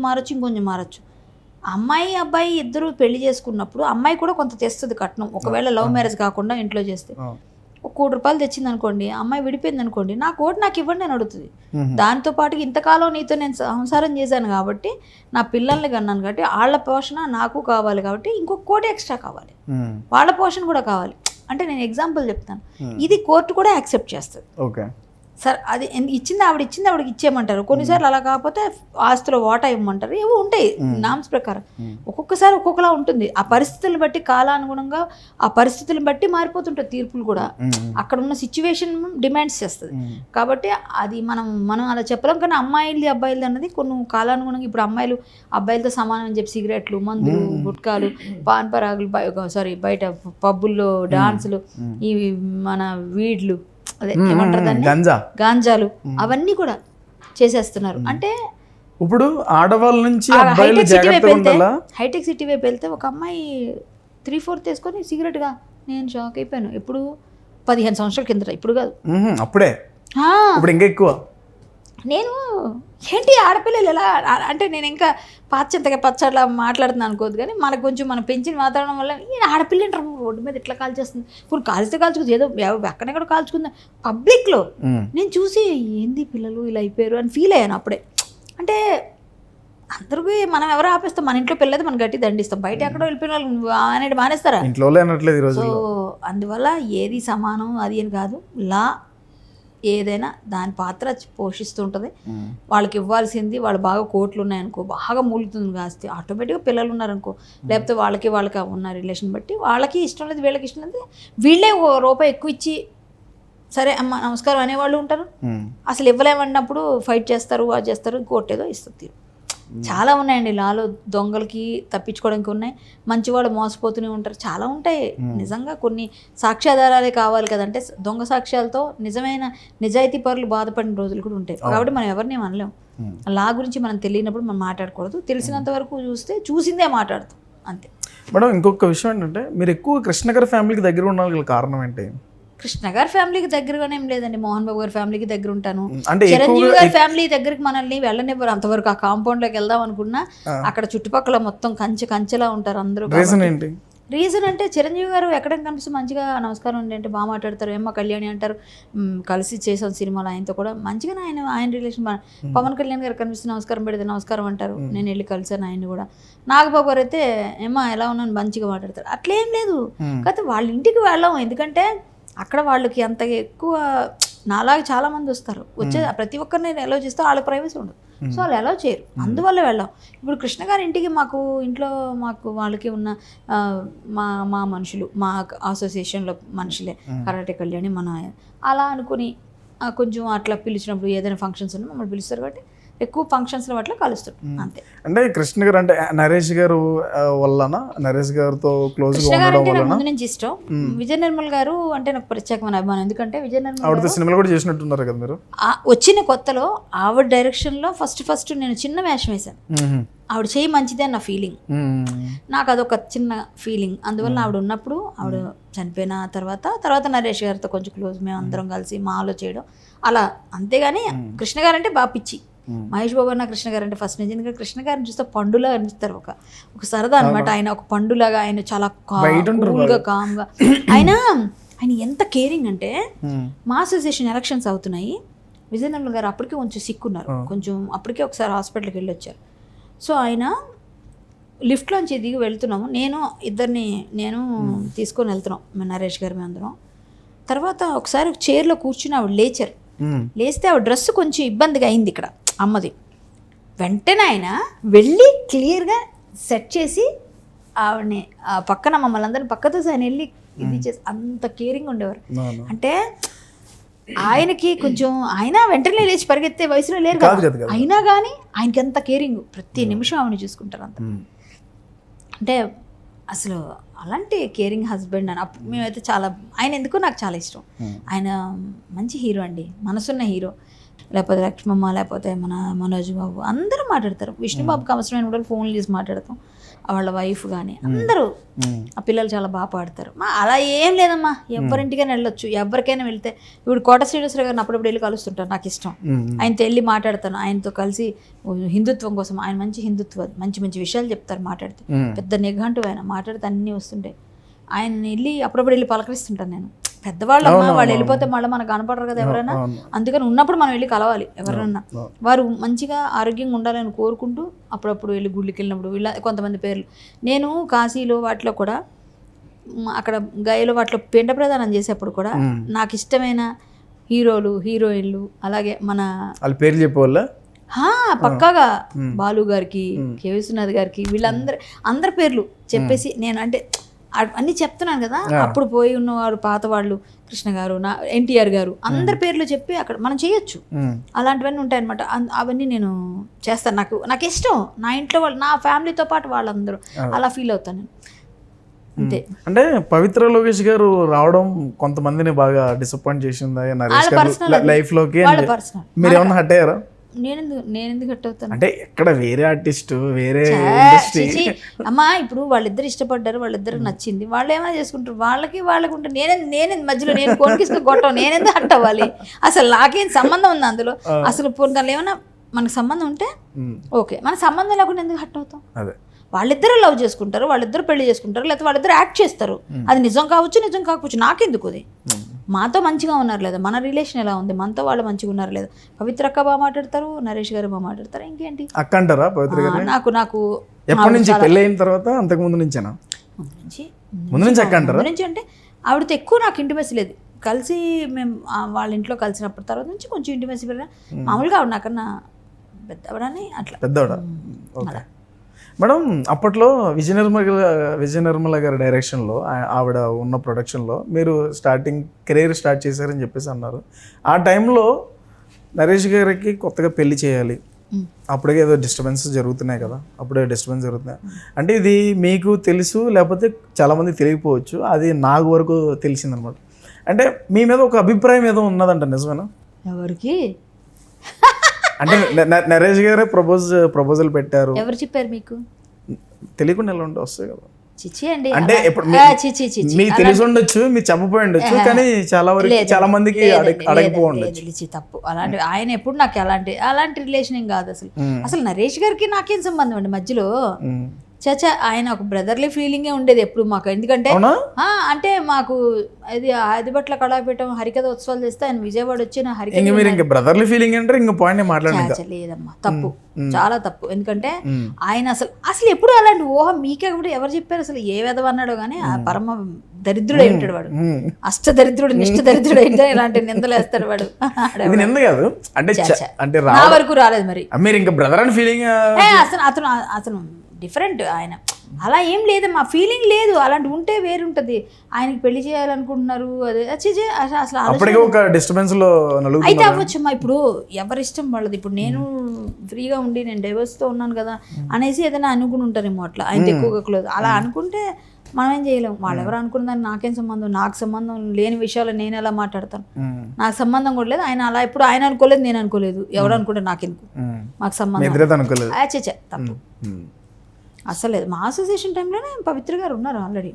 మారచ్చు. అమ్మాయి అబ్బాయి ఇద్దరు పెళ్లి చేసుకున్నప్పుడు అమ్మాయి కూడా కొంత తెస్తుంది కట్నం. ఒకవేళ లవ్ మ్యారేజ్ కాకుండా ఇంట్లో చేస్తే ₹1 కోటి తెచ్చింది అనుకోండి, అమ్మాయి విడిపోయింది అనుకోండి, నా కోటి నాకు ఇవ్వండి అని అడుగుతుంది. దాంతో పాటు ఇంతకాలం నీతో నేను సంసారం చేశాను కాబట్టి, నా పిల్లల్ని కన్నాను కాబట్టి వాళ్ళ పోషణ నాకు కావాలి కాబట్టి ఇంకొక ₹1 కోటి ఎక్స్ట్రా కావాలి, వాళ్ళ పోషణ కూడా కావాలి. అంటే నేను ఎగ్జాంపుల్ చెప్తాను, ఇది కోర్టు కూడా యాక్సెప్ట్ చేస్తుంది. ఓకే సార్ అది ఆవిడకి ఇచ్చేయమంటారు. కొన్నిసార్లు అలా కాకపోతే ఆస్తిలో వాటా ఇవ్వమంటారు. ఏవో ఉంటాయి నామ్స్ ప్రకారం. ఒక్కొక్కసారి ఒక్కొక్కలా ఉంటుంది. ఆ పరిస్థితులను బట్టి కాలానుగుణంగా ఆ పరిస్థితులను బట్టి మారిపోతుంటాయి తీర్పులు కూడా. అక్కడ ఉన్న సిచ్యువేషన్ డిమాండ్స్ చేస్తుంది. కాబట్టి అది మనం అలా చెప్పలేం. కానీ అమ్మాయిలది అబ్బాయిలది అన్నది కొన్ని కాలానుగుణంగా ఇప్పుడు అమ్మాయిలు అబ్బాయిలతో సమానం అని చెప్పి సిగరెట్లు, మందులు, గుట్కాలు, పాన్ పరాగులు, బయట పబ్బుల్లో డాన్సులు, ఇవి మన వీడ్లు, అదే ఏమంటారు దాన్ని, గాంజాలు, అవన్నీ కూడా చేసేస్తున్నారు. అంటే ఇప్పుడు ఆడవాళ్ళ నుంచి హైటెక్ సిటీ వైపు వెళ్తే ఒక అమ్మాయి 3/4 వేసుకొని సిగరెట్గా, నేను షాక్ అయిపోయాను. ఎప్పుడు 15 సంవత్సరాల కిందట, ఇప్పుడు కాదు, అప్పుడే. ఇప్పుడు ఇంకా ఎక్కువ. నేను ఏంటి ఆడపిల్లలు ఎలా అంటే, నేను ఇంకా పాశ్చాత్య పచ్చట్లా మాట్లాడుతున్నాను అనుకోదు, కానీ మనకు కొంచెం మనం పెంచిన వాతావరణం వల్ల ఈ ఆడపిల్ల అంటారు రోడ్డు మీద ఇట్లా కాల్చేస్తుంది. ఇప్పుడు కాల్చుకుంది, ఏదో ఎక్కడెక్కడ కాల్చుకుందా పబ్లిక్లో. నేను చూసి ఏంది పిల్లలు ఇలా అయిపోయారు అని ఫీల్ అయ్యాను అప్పుడే. అంటే అందరికీ మనం ఎవరు ఆపేస్తాం, మన ఇంట్లో పిల్లది మనం గట్టి దండిస్తాం, బయట ఎక్కడో వెళ్ళిపోయిన వాళ్ళు అనేది మానేస్తారా? సో అందువల్ల ఏది సమానం అది అని కాదు, లా ఏదైనా దాని పాత్ర పోషిస్తుంటుంది. వాళ్ళకి ఇవ్వాల్సింది, వాళ్ళు బాగా కోట్లు ఉన్నాయనుకో, బాగా మూలుతుంది ఆస్తి, ఆటోమేటిక్గా పిల్లలు ఉన్నారనుకో, లేకపోతే వాళ్ళకి ఉన్న రిలేషన్ బట్టి వాళ్ళకి ఇష్టం లేదు, వీళ్ళకి ఇష్టం లేదు, వీళ్ళే ₹1 ఎక్కువ ఇచ్చి సరే అమ్మ నమస్కారం అనేవాళ్ళు ఉంటారు. అసలు ఇవ్వలేమన్నప్పుడు ఫైట్ చేస్తారు, అది చేస్తారు, కోర్టు ఇస్తుంది. చాలా ఉన్నాయండి లాలో. దొంగలకి తప్పించుకోవడానికి ఉన్నాయి, మంచివాళ్ళు మోసపోతూనే ఉంటారు, చాలా ఉంటాయి. నిజంగా కొన్ని సాక్ష్యాధారాలే కావాలి కదంటే, దొంగ సాక్ష్యాలతో నిజమైన నిజాయితీ పరులు బాధపడిన రోజులు కూడా ఉంటాయి. కాబట్టి మనం ఎవరిని అనలేం. లా గురించి మనం తెలియనప్పుడు మనం మాట్లాడకూడదు, తెలిసినంత వరకు చూసిందే మాట్లాడతాం అంతే. మేడం ఇంకొక విషయం ఏంటంటే, మీరు ఎక్కువ కృష్ణ గారి ఫ్యామిలీకి దగ్గర ఉండడానికి కారణం ఏంటి? కృష్ణ గారి ఫ్యామిలీకి దగ్గరగానే ఏం లేదండి, మోహన్ బాబు గారి ఫ్యామిలీకి దగ్గర ఉంటాను. చిరంజీవి గారి ఫ్యామిలీ దగ్గరికి మనల్ని వెళ్ళనివ్వరు అంతవరకు. ఆ కాంపౌండ్లోకి వెళ్దాం అనుకున్నా అక్కడ చుట్టుపక్కల మొత్తం కంచెలా ఉంటారు అందరూ. రీజన్ అంటే చిరంజీవి గారు ఎక్కడ కనిపిస్తే మంచిగా నమస్కారం అండి అంటే బాగా మాట్లాడతారు. ఏమ్మా కళ్యాణి అంటారు, కలిసి చేసాం సినిమాలో ఆయనతో కూడా మంచిగా ఆయన రిలేషన్. పవన్ కళ్యాణ్ గారు కనిపిస్తే నమస్కారం పెడితే నమస్కారం అంటారు, నేను వెళ్ళి కలిసాను ఆయన్ని కూడా. నాగబాబు గారు అయితే ఏమ్మా ఎలా ఉన్నాను మంచిగా మాట్లాడతారు. అట్లేం లేదు, కాకపోతే వాళ్ళ ఇంటికి వెళ్ళాం, ఎందుకంటే అక్కడ వాళ్ళకి అంత ఎక్కువ నాలాగా చాలా మంది వస్తారు, వచ్చే ప్రతి ఒక్కరిని ఎలా చేస్తే వాళ్ళ ప్రైవసీ ఉండదు, సో వాళ్ళు ఎలా చేయరు, అందువల్ల వెళ్ళాం. ఇప్పుడు కృష్ణ గారి ఇంటికి ఇంట్లో వాళ్ళకి ఉన్న మా మనుషులు, మా అసోసియేషన్లో మనుషులే, కరాటే కళ్యాణి మన అలా అనుకుని కొంచెం అట్లా పిలిచినప్పుడు ఏదైనా ఫంక్షన్స్ ఉన్నా మమ్మల్ని పిలుస్తారు కాబట్టి ఎక్కువ ఫంక్షన్స్లో అట్లా కలుస్తారు అంతే. అంటే కృష్ణ గారు అంటే నరేష్ గారు వల్లనా, నరేష్ గారితో క్లోజ్ గా ఉండడం వల్ల ముందు నుంచి ఇష్టం. విజయ నిర్మల్ గారు అంటే నాకు ప్రత్యేకమైన అభిమానం, ఎందుకంటే విజయ నిర్మల్ ఆవిడ సినిమాలు కూడా చేసినట్టున్నారు కదా మీరు. వచ్చిన కొత్తలో ఆవిడ డైరెక్షన్లో ఫస్ట్ నేను చిన్న వేషం వేశాను. ఆవిడ చేయి మంచిదే నా ఫీలింగ్, నాకు అదొక చిన్న ఫీలింగ్. అందువల్ల ఆవిడ ఉన్నప్పుడు, ఆవిడ చనిపోయిన తర్వాత నరేష్ గారితో కొంచెం క్లోజ్, మేము అందరం కలిసి మాలో చేయడం అలా, అంతేగాని కృష్ణ గారు అంటే బాగా పిచ్చి. మహేష్ బాబు అన్న కృష్ణ గారు అంటే ఫస్ట్ నుంచి, ఎందుకంటే కృష్ణ గారిని చూస్తే పండులా అనిపిస్తారు, ఒక సరదా అనమాట. ఆయన ఒక పండులాగా, ఆయన చాలా కూల్గా కామ్గా, ఆయన ఎంత కేరింగ్ అంటే, మా అసోసియేషన్ ఎలక్షన్స్ అవుతున్నాయి, విజయ నిర్మల్ గారు అప్పటికే కొంచెం సిక్కున్నారు, కొంచెం అప్పటికే ఒకసారి హాస్పిటల్కి వెళ్ళి వచ్చారు. సో ఆయన లిఫ్ట్లోంచి దిగి వెళ్తున్నాము, నేను తీసుకొని వెళ్తున్నాం నరేష్ గారు, మేము అందరం. తర్వాత ఒకసారి చైర్లో కూర్చుని ఆవిడ లేస్తే ఆవిడ డ్రెస్ కొంచెం ఇబ్బందిగా అయింది ఇక్కడ అమ్మది. వెంటనే ఆయన వెళ్ళి క్లియర్గా సెట్ చేసి ఆవిడని పక్కన మమ్మల్ని అందరిని పక్కతో ఆయన వెళ్ళి ఇది చేసి, అంత కేరింగ్ ఉండేవారు. అంటే ఆయనకి కొంచెం, ఆయన వెంటనే లేచి పరిగెత్తే వయసులో లేరు కదా, అయినా కానీ ఆయనకి ఎంత కేరింగ్, ప్రతి నిమిషం ఆవిడని చూసుకుంటారు అంత. అంటే అసలు అలాంటి కేరింగ్ హస్బెండ్ అని మేమైతే చాలా, ఆయన ఎందుకో నాకు చాలా ఇష్టం. ఆయన మంచి హీరో అండి, మనసున్న హీరో. లేకపోతే లక్ష్మమ్మ, లేకపోతే మన మనోజ్ బాబు, అందరూ మాట్లాడతారు. విష్ణుబాబుకి అవసరమైన కూడా ఫోన్లు చేసి మాట్లాడతాం. వాళ్ళ వైఫ్ కానీ అందరూ, ఆ పిల్లలు చాలా బాగా పాడతారు. అలా ఏం లేదమ్మా, ఎవరింటికైనా వెళ్ళొచ్చు, ఎవరికైనా వెళ్తే. ఇప్పుడు కోట శ్రీనివాసరావు గారిని అప్పుడప్పుడు వెళ్ళి కలుస్తుంటారు, నాకు ఇష్టం. ఆయనతో వెళ్ళి మాట్లాడతాను, ఆయనతో కలిసి హిందుత్వం కోసం. ఆయన మంచి హిందుత్వ మంచి మంచి విషయాలు చెప్తారు మాట్లాడితే, పెద్ద నిఘంటు ఆయన మాట్లాడితే అన్నీ వస్తుంటాయి. ఆయన వెళ్ళి అప్పుడప్పుడు వెళ్ళి పలకరిస్తుంటాను నేను. పెద్దవాళ్ళమ్మా, వాళ్ళు వెళ్ళిపోతే మళ్ళీ మనకు కనపడరు కదా ఎవరైనా, అందుకని ఉన్నప్పుడు మనం వెళ్ళి కలవాలి ఎవరన్నా. వారు మంచిగా ఆరోగ్యంగా ఉండాలని కోరుకుంటూ అప్పుడప్పుడు వెళ్ళి గుళ్ళకి వెళ్ళినప్పుడు వీళ్ళ కొంతమంది పేర్లు. నేను కాశీలో వాటిలో కూడా, అక్కడ గయలో వాటిలో పిండ ప్రదానం చేసేప్పుడు కూడా నాకు ఇష్టమైన హీరోలు, హీరోయిన్లు, అలాగే మన వాళ్ళ పేర్లు చెప్పేవాళ్ళ పక్కాగా బాలు గారికి, కే విశ్వనాథ్ గారికి, అందరి పేర్లు చెప్పేసి నేను అంటే అన్నీ చెప్తున్నాను కదా. అప్పుడు పోయి ఉన్నవారు పాత వాళ్ళు, కృష్ణ గారు, ఎన్టీఆర్ గారు, అందరి పేర్లు చెప్పి అక్కడ మనం చేయొచ్చు. అలాంటివన్నీ ఉంటాయన్నమాట. అవన్నీ నేను చేస్తాను. నాకు ఇష్టం. నా ఇంట్లో వాళ్ళు, నా ఫ్యామిలీతో పాటు వాళ్ళందరూ అలా ఫీల్ అవుతాను నేను. అంతే. అంటే పవిత్ర లోకేష్ గారు రావడం కొంతమందిని బాగా డిసప్పాయింట్ చేసిందా లైఫ్ లోకి? మీరు ఏమన్నా హట్ అయ్యారా? నేనెందుకు హట్ అవుతాను అంటే ఎక్కడ వేరే ఆర్టిస్ట్ వేరే అమ్మా, ఇప్పుడు వాళ్ళిద్దరు ఇష్టపడ్డారు, వాళ్ళిద్దరు నచ్చింది, వాళ్ళు ఏమైనా చేసుకుంటారు, వాళ్ళకి ఉంటే నేనే మధ్యలో నేను కొనికిస్తూ కొట్టం, నేనెందుకు హట్ అవ్వాలి? అసలు నాకేం సంబంధం ఉంది అందులో? అసలు దానిలో ఏమైనా మనకు సంబంధం ఉంటే ఓకే, మన సంబంధం లేకుండా ఎందుకు హట్ అవుతాం? అదే, వాళ్ళిద్దరూ లవ్ చేసుకుంటారు, వాళ్ళిద్దరు పెళ్లి చేసుకుంటారు, లేకపోతే వాళ్ళిద్దరు యాక్ట్ చేస్తారు. అది నిజం కావచ్చు, నిజం కాకపోవచ్చు, నాకెందుకు? అది మాతో మంచిగా ఉన్నారు లేదా, మన రిలేషన్ ఎలా ఉంది, మనతో వాళ్ళు మంచిగా ఉన్నారు లేదా. పవిత్ర అక్క బాగా మాట్లాడతారు, నరేష్ గారు బాగా మాట్లాడతారు. ఇంకేంటి అక్క అంటారా పవిత్ర గారు? నాకు ఎప్పటి నుంచి పెళ్ళి అయిన తర్వాత? అంతకు ముందు నుంచేనా? ముందు నుంచి అక్క అంటారా? ముందు నుంచి అంటే ఆవిడతో ఎక్కువ నాకు ఇంటిమేసీ లేదు. కలిసి మేము వాళ్ళ ఇంట్లో కలిసినప్పుడు తర్వాత నుంచి కొంచెం ఇంటిమేసీ పెరిగిన. మామూలుగా ఆవిడ నాకన్నా పెద్దవాడని అట్లా. పెద్దవాడా? Okay madam. అప్పట్లో విజయ నిర్మల గారి డైరెక్షన్లో, ఆవిడ ఉన్న ప్రొడక్షన్లో మీరు కెరీర్ స్టార్ట్ చేశారని చెప్పేసి అన్నారు. ఆ టైంలో నరేష్ గారికి కొత్తగా పెళ్లి చేయాలి, అప్పుడే ఏదో డిస్టర్బెన్సెస్ జరుగుతున్నాయి కదా, అప్పుడే డిస్టర్బెన్స్ జరుగుతున్నాయి. అంటే ఇది మీకు తెలుసు, లేకపోతే చాలామంది తెలియకపోవచ్చు, అది నాకు వరకు తెలిసిందనమాట. అంటే మీ మీద ఒక అభిప్రాయం ఏదో ఉన్నదంట, నిజమేనా? ఎవరికి? అంటే నరేష్ గారే ప్రపోజల్ పెట్టారు. ఎవరు చెప్పారు మీకు? తెలియకుండా ఎలా ఉంటే వస్తాయి కదా. చిచి అండి. అంటే మీకు తెలిసి ఉండొచ్చు, మీరు చెప్పపోయి ఉండొచ్చు, కానీ చాలా మందికి అడగపోయి ఉండొచ్చు. తప్పు. అలాంటి ఆయన ఎప్పుడు నాకు అలాంటి రిలేషన్ ఏం కాదు అసలు. అసలు నరేష్ గారికి నాకేం సంబంధం అండి మధ్యలో? చచ్చా, ఆయన ఒక బ్రదర్లీ ఫీలింగే ఉండేది ఎప్పుడు మాకు. ఎందుకంటే అంటే మాకు అది ఆదిబట్ల కళాపీఠం హరికథ ఉత్సవాలు చేస్తే ఆయన విజయవాడ వచ్చి నా హరికథ బ్రదర్లీ ఫీలింగ్ అంటే ఇంకా పాయింట్ మాట్లాడలేదు. లేదమ్మా, తప్పు, చాలా తప్పు. ఎందుకంటే ఆయన అసలు ఎప్పుడు అలాంటి ఊహ మీకే కూడా ఎవరు చెప్పారు? అసలు ఏ విధవ అన్నాడో కానీ ఆ పరమ దరిద్రుడు ఉంటాడు వాడు. అష్ట దరిద్రుడు, నిష్ట దరిద్రుడు అయితే ఇలాంటి నిందలు వేస్తాడు వాడు. కాదు అంటే నా వరకు రాలేదు మరి. మీరు ఇంకా బ్రదర్ అని ఫీలింగ్ అతను డిఫరెంట్. ఆయన అలా ఏం లేదు, మా ఫీలింగ్ లేదు. అలాంటి ఉంటే వేరుంటది. ఆయనకి పెళ్లి చేయాలనుకుంటున్నారు, అదే అసలు ఒక డిస్టర్బెన్స్ లో అయితే అవ్వచ్చమ్మా. ఇప్పుడు ఎవరిష్టం వాళ్ళది. ఇప్పుడు నేను ఫ్రీగా ఉండి నేను డైవర్స్తో ఉన్నాను కదా అనేసి ఏదైనా అనుకుని ఉంటారేమో అట్లా, ఆయన ఎక్కువగా క్లోజ్ అలా అనుకుంటే మనం ఏం చేయలేము. వాళ్ళు ఎవరు అనుకున్న దాన్ని నాకేం సంబంధం? నాకు సంబంధం లేని విషయాలు నేను ఎలా మాట్లాడతాను? నాకు సంబంధం కూడా లేదు. ఆయన అలా ఇప్పుడు ఆయన అనుకోలేదు, నేను అనుకోలేదు. ఎవరు అనుకుంటే నాకెందుకు? మాకు సంబంధం తప్పు అసలు లేదు. మా అసోసియేషన్ టైంలోనే పవిత్ర గారు ఉన్నారు ఆల్రెడీ.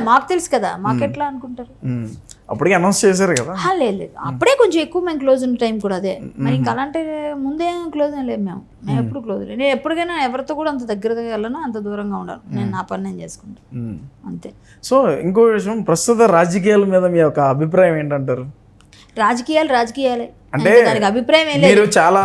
మాకు తెలుసు కదా, మాకు ఎట్లా అనుకుంటారు? అప్పటికే అనౌన్స్ చేశారు కదా. లేదు, అప్పుడే కొంచెం ఎక్కువ మేము క్లోజ్ ఉన్న టైం కూడా అదే. మరి ఇంకా అలాంటి ముందే క్లోజ్ లేదు. మేము ఎప్పుడు క్లోజ్ లేదు. నేను ఎప్పటికైనా ఎవరితో కూడా అంత దగ్గరగా వెళ్ళను, అంత దూరంగా ఉండాలి. నేను నా పని నేను చేసుకుంటాను అంతే. సో ఇంకో విషయం, ప్రస్తుత రాజకీయాల మీద మీ యొక్క అభిప్రాయం ఏంటంటారు? రాజకీయాలే అంటే దానికి అభిప్రాయం ఏం లేదు. మీరు చాలా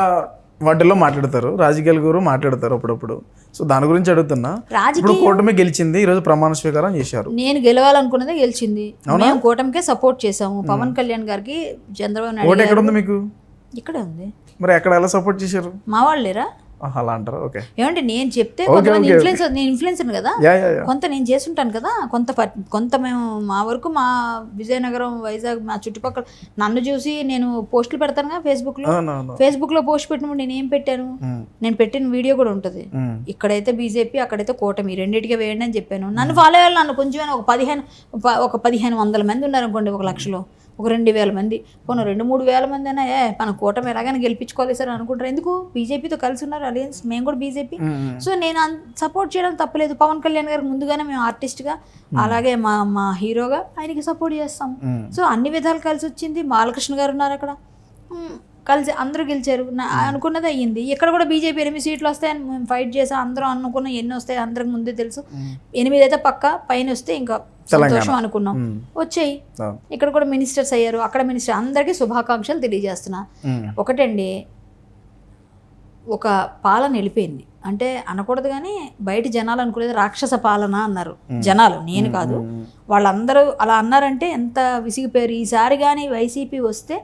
వాటిల్లో మాట్లాడతారు, రాజకీయాల గురించి మాట్లాడతారు అప్పుడప్పుడు. సో దాని గురించి అడుగుతున్నా. ఇప్పుడు కూటమి గెలిచింది, ఈ రోజు ప్రమాణ స్వీకారం చేశారు. నేను గెలవాలనుకున్నదే గెలిచింది. మేము కూటమికే సపోర్ట్ చేసాము. పవన్ కళ్యాణ్ గారికి, చంద్రబాబు నాయుడు. ఓటు ఎక్కడ ఉంది మీకు? ఇక్కడే ఉంది. మరి ఎక్కడ ఎలా సపోర్ట్ చేశారు? మా వాళ్ళు లేరా? అలా అంటారు. ఓకే. ఏమంటే నేను చెప్తే కొంతమంది నేను ఇన్ఫ్లుయెన్సర్ కదా, కొంత నేను చేస్తుంటాను కదా, కొంత మేము మా వరకు మా విజయనగరం, వైజాగ్, మా చుట్టుపక్కల నన్ను చూసి నేను పోస్టులు పెడతాను కదా ఫేస్బుక్ లో పోస్ట్ పెట్టినప్పుడు నేను ఏం పెట్టాను? నేను పెట్టిన వీడియో కూడా ఉంటుంది. ఇక్కడైతే బీజేపీ, అక్కడైతే కూటమి, రెండింటిగా వేయండి అని చెప్పాను. నన్ను ఫాలో అయ్యాలి. నన్ను కొంచెం ఒక 1500 మంది ఉన్నారు అనుకోండి, 1 లక్షలో ఒక 2,000 మంది పోను 2-3 వేల మంది అయినా మన కూటమి ఎలాగైనా గెలిపించుకోవాలి సార్ అనుకుంటారు. ఎందుకు బీజేపీతో కలిసి ఉన్నారు అలయన్స్, మేము కూడా బీజేపీ. సో నేను సపోర్ట్ చేయడం తప్పలేదు. పవన్ కళ్యాణ్ గారికి ముందుగానే మేము ఆర్టిస్ట్గా అలాగే మా హీరోగా ఆయనకి సపోర్ట్ చేస్తాం. సో అన్ని విధాలు కలిసి వచ్చింది. బాలకృష్ణ గారు ఉన్నారు అక్కడ, కలిసి అందరూ గెలిచారు. అనుకున్నది అయ్యింది. ఇక్కడ కూడా బీజేపీ 8 సీట్లు వస్తాయని మేము ఫైట్ చేసాం. అందరూ అనుకున్న ఎన్ని వస్తాయి అందరికి ముందే తెలుసు. 8 అయితే పక్క, పైన వస్తే ఇంకా సంతోషం అనుకున్నాం. వచ్చాయి. ఇక్కడ కూడా మినిస్టర్స్ అయ్యారు, అక్కడ మినిస్టర్. అందరికీ శుభాకాంక్షలు తెలియజేస్తున్నా. ఒకటండి, ఒక పాలన వెళ్ళిపోయింది అంటే అనకూడదు కానీ బయట జనాలు అనుకునేది రాక్షస పాలన అన్నారు జనాలు, నేను కాదు. వాళ్ళందరూ అలా అన్నారంటే ఎంత విసిగిపోయారు. ఈసారి కానీ వైసీపీ వస్తే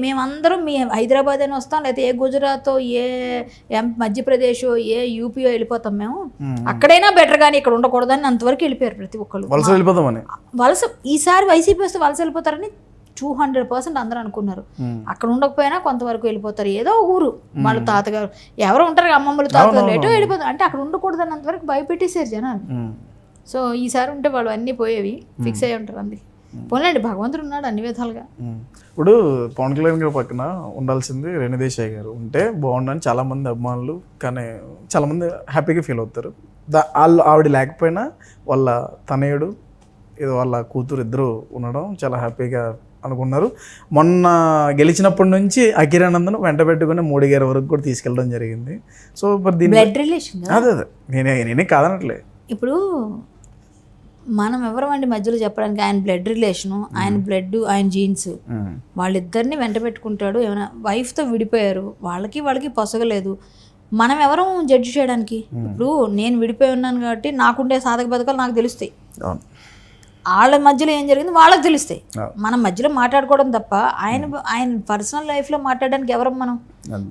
మేమందరం మీ హైదరాబాద్ అని వస్తాం, లేకపోతే ఏ గుజరాత్, ఏ మధ్యప్రదేశ్, ఏ యూపీ వెళ్ళిపోతాం మేము. అక్కడైనా బెటర్ కానీ ఇక్కడ ఉండకూడదని అంతవరకు వెళ్ళిపోయారు ప్రతి ఒక్కళ్ళు. వలస ఈసారి వైసీపీ వస్తే వలస వెళ్ళిపోతారని 200% అందరూ అనుకున్నారు. అక్కడ ఉండకపోయినా కొంతవరకు వెళ్ళిపోతారు. ఏదో ఊరు వాళ్ళ తాతగారు ఎవరో ఉంటారు, అమ్మమ్మలు తాతగారు ఎటో వెళ్ళిపోతారు. అంటే అక్కడ ఉండకూడదని అంతవరకు భయపెట్టేశారు జనాలు. సో ఈసారి ఉంటే వాళ్ళు అన్నీ పోయేవి, ఫిక్స్ అయ్యి ఉంటారు. అందుకే పోలేండి, భగవంతుడు ఉన్నాడు అన్ని విధాలుగా. ఇప్పుడు పవన్ కళ్యాణ్ గారి పక్కన ఉండాల్సింది రేణుదేశాయ్ గారు ఉంటే బాగుండని చాలామంది అభిమానులు, కానీ చాలామంది హ్యాపీగా ఫీల్ అవుతారు. ఆవిడ లేకపోయినా వాళ్ళ తనయుడు ఏదో వాళ్ళ కూతురు ఇద్దరు ఉండడం చాలా హ్యాపీగా అనుకున్నారు. మొన్న గెలిచినప్పటి నుంచి అఖిరానందన్ వెంట పెట్టుకుని మోడీ గారి వరకు కూడా తీసుకెళ్ళడం జరిగింది. సో మరి దీని బ్లడ్ రిలేషన్ అదే నేనే కాదనట్లే. ఇప్పుడు మనం ఎవరమండి మధ్యలో చెప్పడానికి? ఆయన బ్లడ్ రిలేషను, ఆయన బ్లడ్, ఆయన జీన్స్, వాళ్ళిద్దరిని వెంట పెట్టుకుంటాడు. ఏమైనా వైఫ్తో విడిపోయారు, వాళ్ళకి పొసగలేదు. మనం ఎవరం జడ్జి చేయడానికి? ఇప్పుడు నేను విడిపోయి ఉన్నాను కాబట్టి నాకుండే సాధక బతకాలు నాకు తెలుస్తాయి. వాళ్ళ మధ్యలో ఏం జరిగింది వాళ్ళకి తెలుస్తాయి. మనం మధ్యలో మాట్లాడుకోవడం తప్ప ఆయన పర్సనల్ లైఫ్లో మాట్లాడడానికి ఎవరం మనం?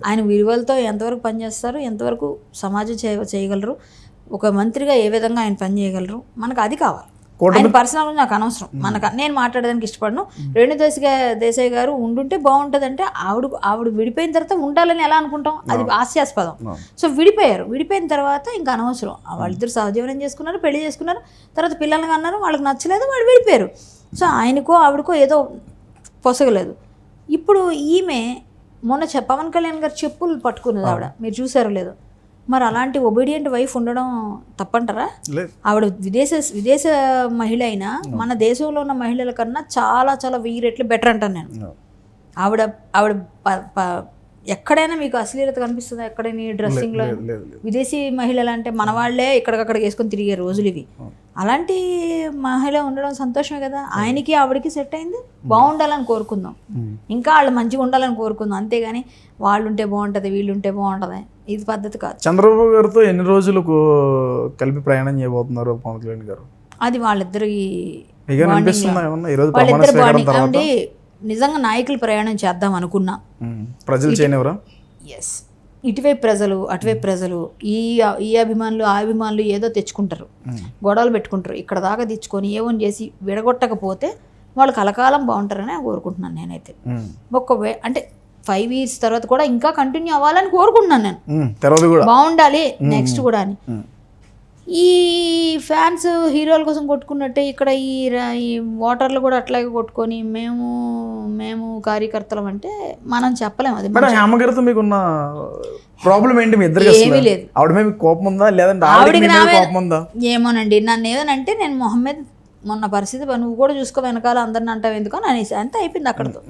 ఆయన విలువలతో ఎంతవరకు పనిచేస్తారు, ఎంతవరకు సమాజం చేయగలరు, ఒక మంత్రిగా ఏ విధంగా ఆయన పని చేయగలరు, మనకు అది కావాలి. ఆయన పర్సనల్ నాకు అనవసరం. నేను మాట్లాడడానికి ఇష్టపడను. రేణుదేశాయ్ గారు ఉండుంటే బాగుంటుంది అంటే ఆవిడ విడిపోయిన తర్వాత ఉండాలని ఎలా అనుకుంటాం? అది హాస్యాస్పదం. సో విడిపోయిన తర్వాత ఇంకా అనవసరం. వాళ్ళిద్దరు సహజీవనం చేసుకున్నారు, పెళ్లి చేసుకున్నారు, తర్వాత పిల్లల్ని అన్నారు, వాళ్ళకి నచ్చలేదు, వాళ్ళు విడిపోయారు. సో ఆయనకో ఆవిడకో ఏదో పొసగలేదు. ఇప్పుడు ఈమె మొన్న పవన్ కళ్యాణ్ గారు చెప్పులు పట్టుకున్నది ఆవిడ, మీరు చూసారో లేదో. మరి అలాంటి ఒబీడియంట్ వైఫ్ ఉండడం తప్పంటారా? ఆవిడ విదేశ మహిళ అయినా మన దేశంలో ఉన్న మహిళల కన్నా చాలా చాలా 1000 రెట్లు బెటర్ అంటాను నేను. ఆవిడ ఎక్కడైనా మీకు అశ్లీలత కనిపిస్తుందా? ఎక్కడైనా డ్రెస్సింగ్లో? విదేశీ మహిళలు అంటే మన వాళ్ళే ఇక్కడికక్కడ వేసుకొని తిరిగే రోజులు ఇవి. అలాంటి మహిళ ఉండడం సంతోషమే కదా. ఆయనకి ఆవిడకి సెట్ అయింది, బాగుండాలని కోరుకుందాం, ఇంకా వాళ్ళు మంచిగా ఉండాలని కోరుకుందాం. అంతేగాని వాళ్ళు ఉంటే బాగుంటుంది, వీళ్ళు ఉంటే బాగుంటుంది, ఇది పద్ధతి కాదు. చంద్రబాబు గారితో ఎన్ని రోజులు కలిపి ప్రయాణం చేయబోతున్నారు పవన్ కళ్యాణ్ గారు? అది వాళ్ళిద్దరు అంటే నిజంగా నాయకులు ప్రయాణం చేద్దాం అనుకున్నా, ప్రజలు చేయనివరా? ఎస్, ఇటువైపు ప్రజలు అటువైపు ప్రజలు, ఈ అభిమానులు ఆ అభిమానులు ఏదో తెచ్చుకుంటారు, గొడవలు పెట్టుకుంటారు. ఇక్కడ దాకా తెచ్చుకొని ఏమని చేసి విడగొట్టకపోతే వాళ్ళు కలకాలం బాగుంటారని కోరుకుంటున్నాను నేనైతే. అంటే 5 years తర్వాత కూడా ఇంకా కంటిన్యూ అవ్వాలని కోరుకుంటున్నాను నేను, బాగుండాలి నెక్స్ట్ కూడా అని. ఈ ఫ్యాన్స్ హీరోల కోసం కొట్టుకున్నట్టే ఇక్కడ ఈ ఓటర్లు కూడా అట్లాగే కొట్టుకొని మేము కార్యకర్తలం అంటే మనం చెప్పలేము. అది హేమగారితో మీకున్న ప్రాబ్లం ఏంటి? మీ ఇద్దరు ఏమీ లేదు. ఆవిడ మీద కోపం ఉందా లేదంటే కోపం ఉందా? ఏమోనండి, నన్ను ఏదనంటే నేను మొహమ్మద్ మొన్న పరిస్థితి నువ్వు కూడా చూసుకో, వెనకాల అందరిని అంటావు ఎందుకో అనేసి అంతే, అయిపోయింది అక్కడతో,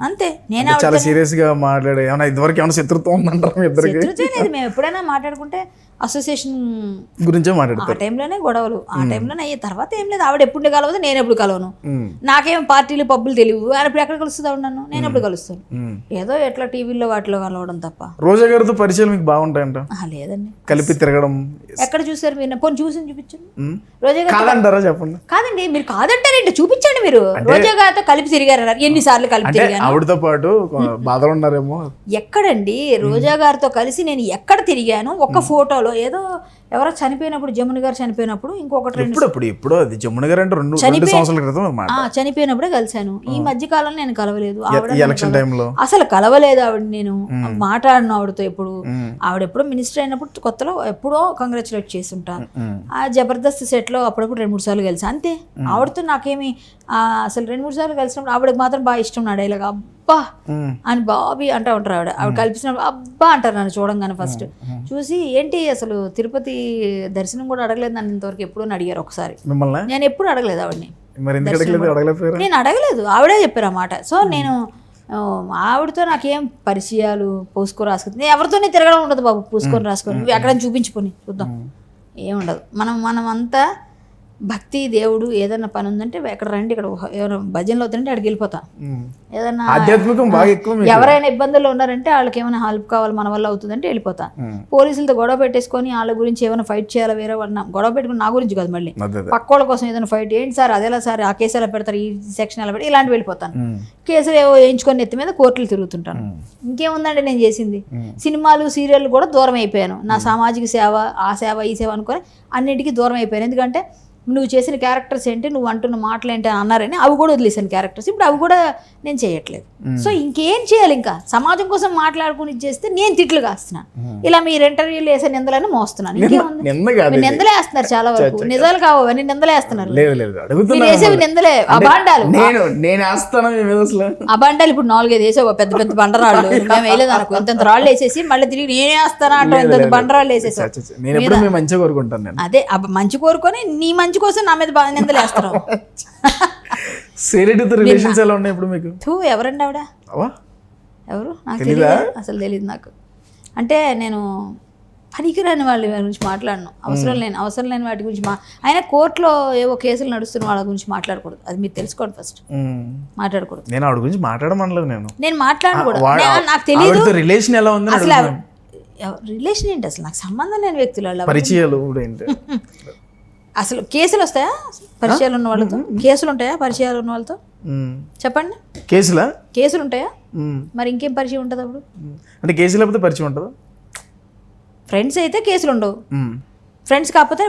అంతే. నేను చాలా సీరియస్ గా మాట్లాడే ఇదివరకు ఏమైనా శత్రుత్వం ఉందంటారు? శత్రుత్వం లేదు, మేము ఎప్పుడైనా మాట్లాడుకుంటే అసోసియేషన్ గురించే మాట్లాడతారు. ఆ టైంలోనే గొడవలు, ఆ టైంలోనే అయ్యే, తర్వాత ఏం లేదు. ఆవిడ ఎప్పుడు కలవదు, నేను ఎప్పుడు కలవను. నాకేం పార్టీలు పబ్బులు తెలియవు, ఆయన ఇప్పుడు ఎక్కడ కలుస్తుంది ఆవిడ నన్ను, నేను ఎప్పుడు కలుస్తాను. ఏదో ఎట్లా టీవీలో వాటిలో కలవడం తప్ప. రోజా గారితో పరిచయం మీకు బాగుంటాయంట? లేదండి, కలిపి తిరగడం ఎక్కడ చూసారు మీరు? పోనీ చూసి చూపించండి. రోజా గారు చెప్పండి. కాదండి, మీరు కాదంటారేంటి, చూపించండి. మీరు రోజా గారితో కలిపి తిరిగారు, ఎన్నిసార్లు కలిపి తిరిగాను? ఆవిడతో పాటు బాధలు ఉన్నారేమో. ఎక్కడండి రోజా గారితో కలిసి నేను ఎక్కడ తిరిగాను? ఒక్క ఫోటోలో ఏదో ఎవరో చనిపోయినప్పుడు జమున గారు చనిపోయినప్పుడు ఇంకొకటి రెండు ఇప్పుడు అది జమున గారు అంటే 2 సంవత్సరాల క్రితం మాట. చనిపోయినప్పుడే కలిశాను. ఈ మధ్య కాలంలో నేను కలవలేదు ఎలక్షన్ టైంలో అసలు కలవలేదు ఆవిడ. నేను మాట్లాడిన ఆవిడతో ఎప్పుడు ఆవిడ ఎప్పుడో మినిస్టర్ అయినప్పుడు కొత్తలో ఎప్పుడో కంగ్రాచులేట్ చేసి ఉంటాను. ఆ జబర్దస్త్ సెట్ లో అప్పుడప్పుడు 2-3 సార్లు కలిసి అంతే. ఆవిడతో నాకేమి అసలు 2-3 సార్లు కలిసినప్పుడు ఆవిడకి మాత్రం బాగా ఇష్టం నా డైలాగ్ అబ్బా అని బాబీ అంటూ ఉంటారు. ఆవిడ కలిపినప్పుడు అబ్బా అంటారు నన్ను చూడంగానే. ఫస్ట్ చూసి ఏంటి అసలు తిరుపతి దర్శనం కూడా అడగలేదు నన్ను ఇంతవరకు ఎప్పుడు అని అడిగారు ఒకసారి. నేను ఎప్పుడు అడగలేదు ఆవిడని. నేను అడగలేదు, ఆవిడే చెప్పారు అన్నమాట. సో నేను ఆవిడతో నాకేం పరిచయాలు పూసుకొని రాసుకుని నేను ఎవరితోనే తిరగడం ఉండదు బాబు. పూసుకొని రాసుకొని నువ్వు ఎక్కడ చూపించుకొని చూద్దాం ఏముండదు. మనం అంతా భక్తి దేవుడు ఏదైనా పని ఉందంటే ఎక్కడ రండి, ఇక్కడ ఎవరైనా భజనలో అవుతుందంటే అక్కడికి వెళ్ళిపోతా. ఏదైనా ఎవరైనా ఇబ్బందుల్లో ఉన్నారంటే వాళ్ళకి ఏమైనా హెల్ప్ కావాలి మన వల్ల అవుతుందంటే వెళ్ళిపోతా. పోలీసులతో గొడవ పెట్టేసుకొని వాళ్ళ గురించి ఏమైనా ఫైట్ చేయాలా వేరే గొడవ పెట్టుకుని నా గురించి కాదు మళ్ళీ పక్కోళ్ళ కోసం ఏదైనా ఫైట్ ఏంటి సార్ అదేలా సార్ ఆ కేసు ఎలా పెడతారు ఈ సెక్షన్ ఎలా పెడతారు ఇలాంటి వెళ్ళిపోతాను. కేసులు ఏవో వేయించుకొని ఎత్తి మీద కోర్టులు తిరుగుతుంటాను. ఇంకేముందండి నేను చేసింది. సినిమాలు సీరియల్ కూడా దూరం అయిపోయాను. నా సామాజిక సేవ ఆ సేవ ఈ సేవ అనుకొని అన్నింటికీ దూరం అయిపోయాను. ఎందుకంటే నువ్వు చేసిన క్యారెక్టర్స్ ఏంటి, నువ్వు అంటున్న మాటలు ఏంటి అని అన్నారని అవి కూడా వదిలేసాను క్యారెక్టర్స్. ఇప్పుడు అవి కూడా నేను చేయట్లేదు. సో ఇంకేం చేయాలి, ఇంకా సమాజం కోసం మాట్లాడుకుని చేస్తే నేను తిట్లు కాస్తున్నాను. ఇలా మీరు ఇంటర్వ్యూలు వేసే నిందలని మోస్తున్నాను. ఇంకేముంది నిందలే వేస్తున్నారు చాలా వరకు. నిజాలు కావని నిందలే వేస్తున్నారు. మీరు వేసేవి నిందలే అబాండాలు. అబాండాలు ఇప్పుడు 4-5 వేసావు పెద్ద పెద్ద బండరాళ్ళు. మేము వేయలేదు అనుకో ఇంత రాళ్ళు వేసేసి మళ్ళీ తిరిగి నేనే వేస్తానా అంటే ఇంత బండరాళ్ళు వేసేసావు. అదే మంచి కోరుకొని నీ మంచి కోసం నా మీద బాగా నిందలేస్తారు. ఎవరండి ఆవిడ? ఎవరు నాకు తెలియదు, అసలు తెలియదు నాకు. అంటే నేను పనికిరాని వాళ్ళ గురించి మాట్లాడను. అవసరం లేని వాటి గురించి అయినా కోర్టులో ఏవో కేసులు నడుస్తున్న వాళ్ళ గురించి మాట్లాడకూడదు. అది మీరు తెలుసుకోండి ఫస్ట్. మాట్లాడకూడదు. నేను ఆవిడ గురించి మాట్లాడమనలేదు. నేను మాట్లాడను కూడా. నాకు తెలియదు రిలేషన్ ఎలా ఉంది అసలు. రిలేషన్ ఏంటి అసలు? నాకు సంబంధం లేని వ్యక్తులు పరిచయాలు అసలు కేసులు వస్తాయా పరిచయాలు ఉన్న వాళ్ళతో? కేసులు ఉంటాయా పరిచయాలు ఉన్న వాళ్ళతో? చెప్పండి. కేసులు ఉంటాయా? మరి ఇంకేం పరిచయం ఉంటుంది అప్పుడు? అంటే కేసు లేకపోతే పరిచయం ఉంటుందా? ఫ్రెండ్స్ అయితే కేసులు ఉండవు. ఫ్రెండ్స్ కాకపోతే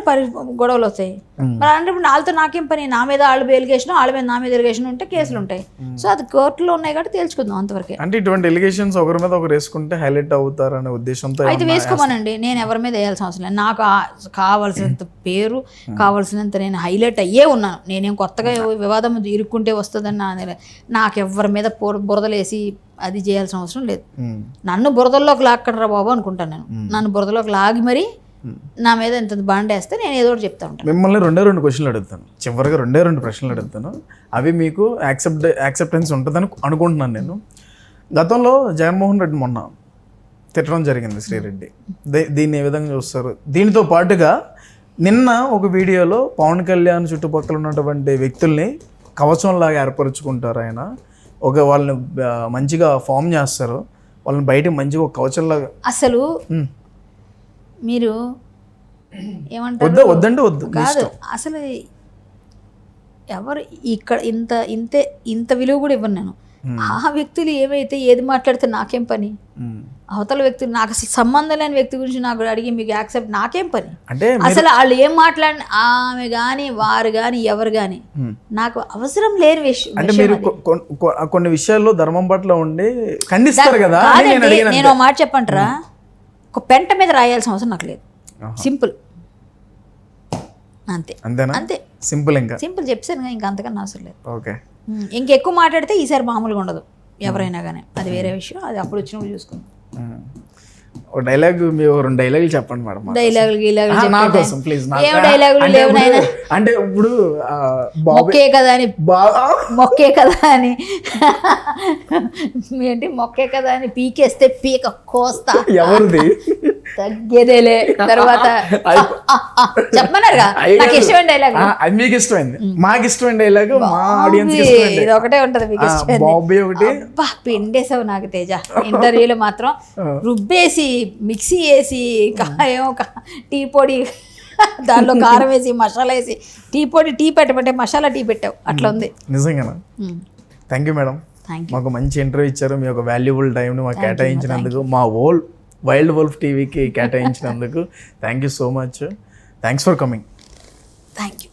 గొడవలు వస్తాయి. మరి అంటే ఇప్పుడు వాళ్ళతో నాకేం పని? నా మీద వాళ్ళు ఎలిగేషన్, వాళ్ళ మీద నా మీద ఎలిగేషన్ ఉంటే కేసులు ఉంటాయి. సో అది కోర్టులో ఉన్నాయి కాబట్టి తేల్చుకుందాం అంతవరకే. అంటే ఇటువంటి ఎలిగేషన్స్ ఒకరి మీద ఒకరు వేసుకుంటే హైలైట్ అవుతారనే ఉద్దేశంతో అయితే వేసుకోమనండి. నేను ఎవరి మీద వేయాల్సిన అవసరం లేదు. నాకు కావాల్సినంత పేరు కావాల్సినంత నేను హైలైట్ అయ్యే ఉన్నాను. నేనేం కొత్తగా వివాదం ఇరుక్కుంటే వస్తుందని నాకు ఎవరి మీద బురదలేసి అది చేయాల్సిన అవసరం లేదు. నన్ను బురదల్లోకి లాక్కడరా బాబు అనుకుంటాను నేను. నన్ను బురదలోకి లాగి మరి నా మీద ఎంత బాండేస్తే నేను ఏదో ఒకటి చెప్తా ఉంటాను. మిమ్మల్ని 2 క్వశ్చన్లు అడుగుతాను. చివరిగా 2 ప్రశ్నలు అడుగుతాను. అవి మీకు యాక్సెప్టెన్స్ ఉంటుందని అనుకుంటున్నాను నేను. గతంలో జగన్మోహన్ రెడ్డి మొన్న తిట్టడం జరిగింది శ్రీరెడ్డి. దీన్ని ఏ విధంగా చూస్తారు? దీనితో పాటుగా నిన్న ఒక వీడియోలో పవన్ కళ్యాణ్ చుట్టుపక్కల ఉన్నటువంటి వ్యక్తుల్ని కవచంలాగా ఏర్పరచుకుంటారు ఆయన. వాళ్ళని మంచిగా ఫామ్ చేస్తారు, వాళ్ళని బయట మంచిగా ఒక కవచంలాగా. అసలు మీరు ఏమంటారు? వద్దంటే వద్దు కాదు. అసలు ఎవరు ఇక్కడ ఇంత విలువ కూడా ఇవ్వను నేను. ఆ వ్యక్తులు ఏవైతే ఏది మాట్లాడితే నాకేం పని? అవతల వ్యక్తులు నాకు అసలు సంబంధం లేని వ్యక్తి గురించి నాకు అడిగి మీకు యాక్సెప్ట్ నాకేం పని? అంటే అసలు వాళ్ళు ఏం మాట్లాడిన ఆమె కానీ వారు కానీ ఎవరు కానీ నాకు అవసరం లేని విషయం. అంటే మీరు కొన్ని విషయాల్లో ధర్మం పట్ల ఉండి ఖండిస్తారు కదా. నేను మాట చెప్పంటారా, ఒక పెంట మీద రాయాల్సిన అవసరం నాకు లేదు. సింపుల్ అంతే. అంతే సింపుల్ చెప్పాను. ఇంకా అంతకన్నా అవసరం లేదు. ఓకే. ఇంకెక్కువ మాట్లాడితే ఈసారి మామూలుగా ఉండదు ఎవరైనా కానీ. అది వేరే విషయం. అది అప్పుడు వచ్చినప్పుడు చూసుకుందాం. ఒక డైలాగ్, మీ 2 డైలాగులు చెప్పండి మేడం. డైలాగులు ప్లీజ్. ఏం డైలాగులు లేవు నాయన. అంటే ఇప్పుడు మొక్కే కదా అని ఏంటి మొక్కే కదా అని పీకేస్తే పీక కోస్తా. ఎవరిది? తగ్గేదేలే. తర్వాత చెప్పమన్నారుగా నాకు ఇష్టమైన డైలాగ్. అది మీకు ఇష్టమైంది, మాకు ఇష్టమైన డైలాగ్, మా ఆడియన్స్ ఇది ఒకటే ఉంటది మీకు ఇష్టమైంది. పిండేసావు నాకు తేజ. ఇంటర్వ్యూలో మాత్రం రుబ్బేసి మిక్సీ వేసి ఏమో టీ పొడి దానిలో కారం వేసి మసాలా వేసి టీ పొడి టీ పెట్టమంటే మసాలా టీ పెట్టావు. అట్లా ఉంది నిజంగానా? Thank you madam. మాకు మంచి ఇంటర్వ్యూ ఇచ్చారు. మీ ఒక వాల్యుబుల్ టైంని మాకు కేటాయించినందుకు మా వైల్డ్ వల్ఫ్ టీవీకి కేటాయించినందుకు thank you so much. Thanks for coming. Thank you.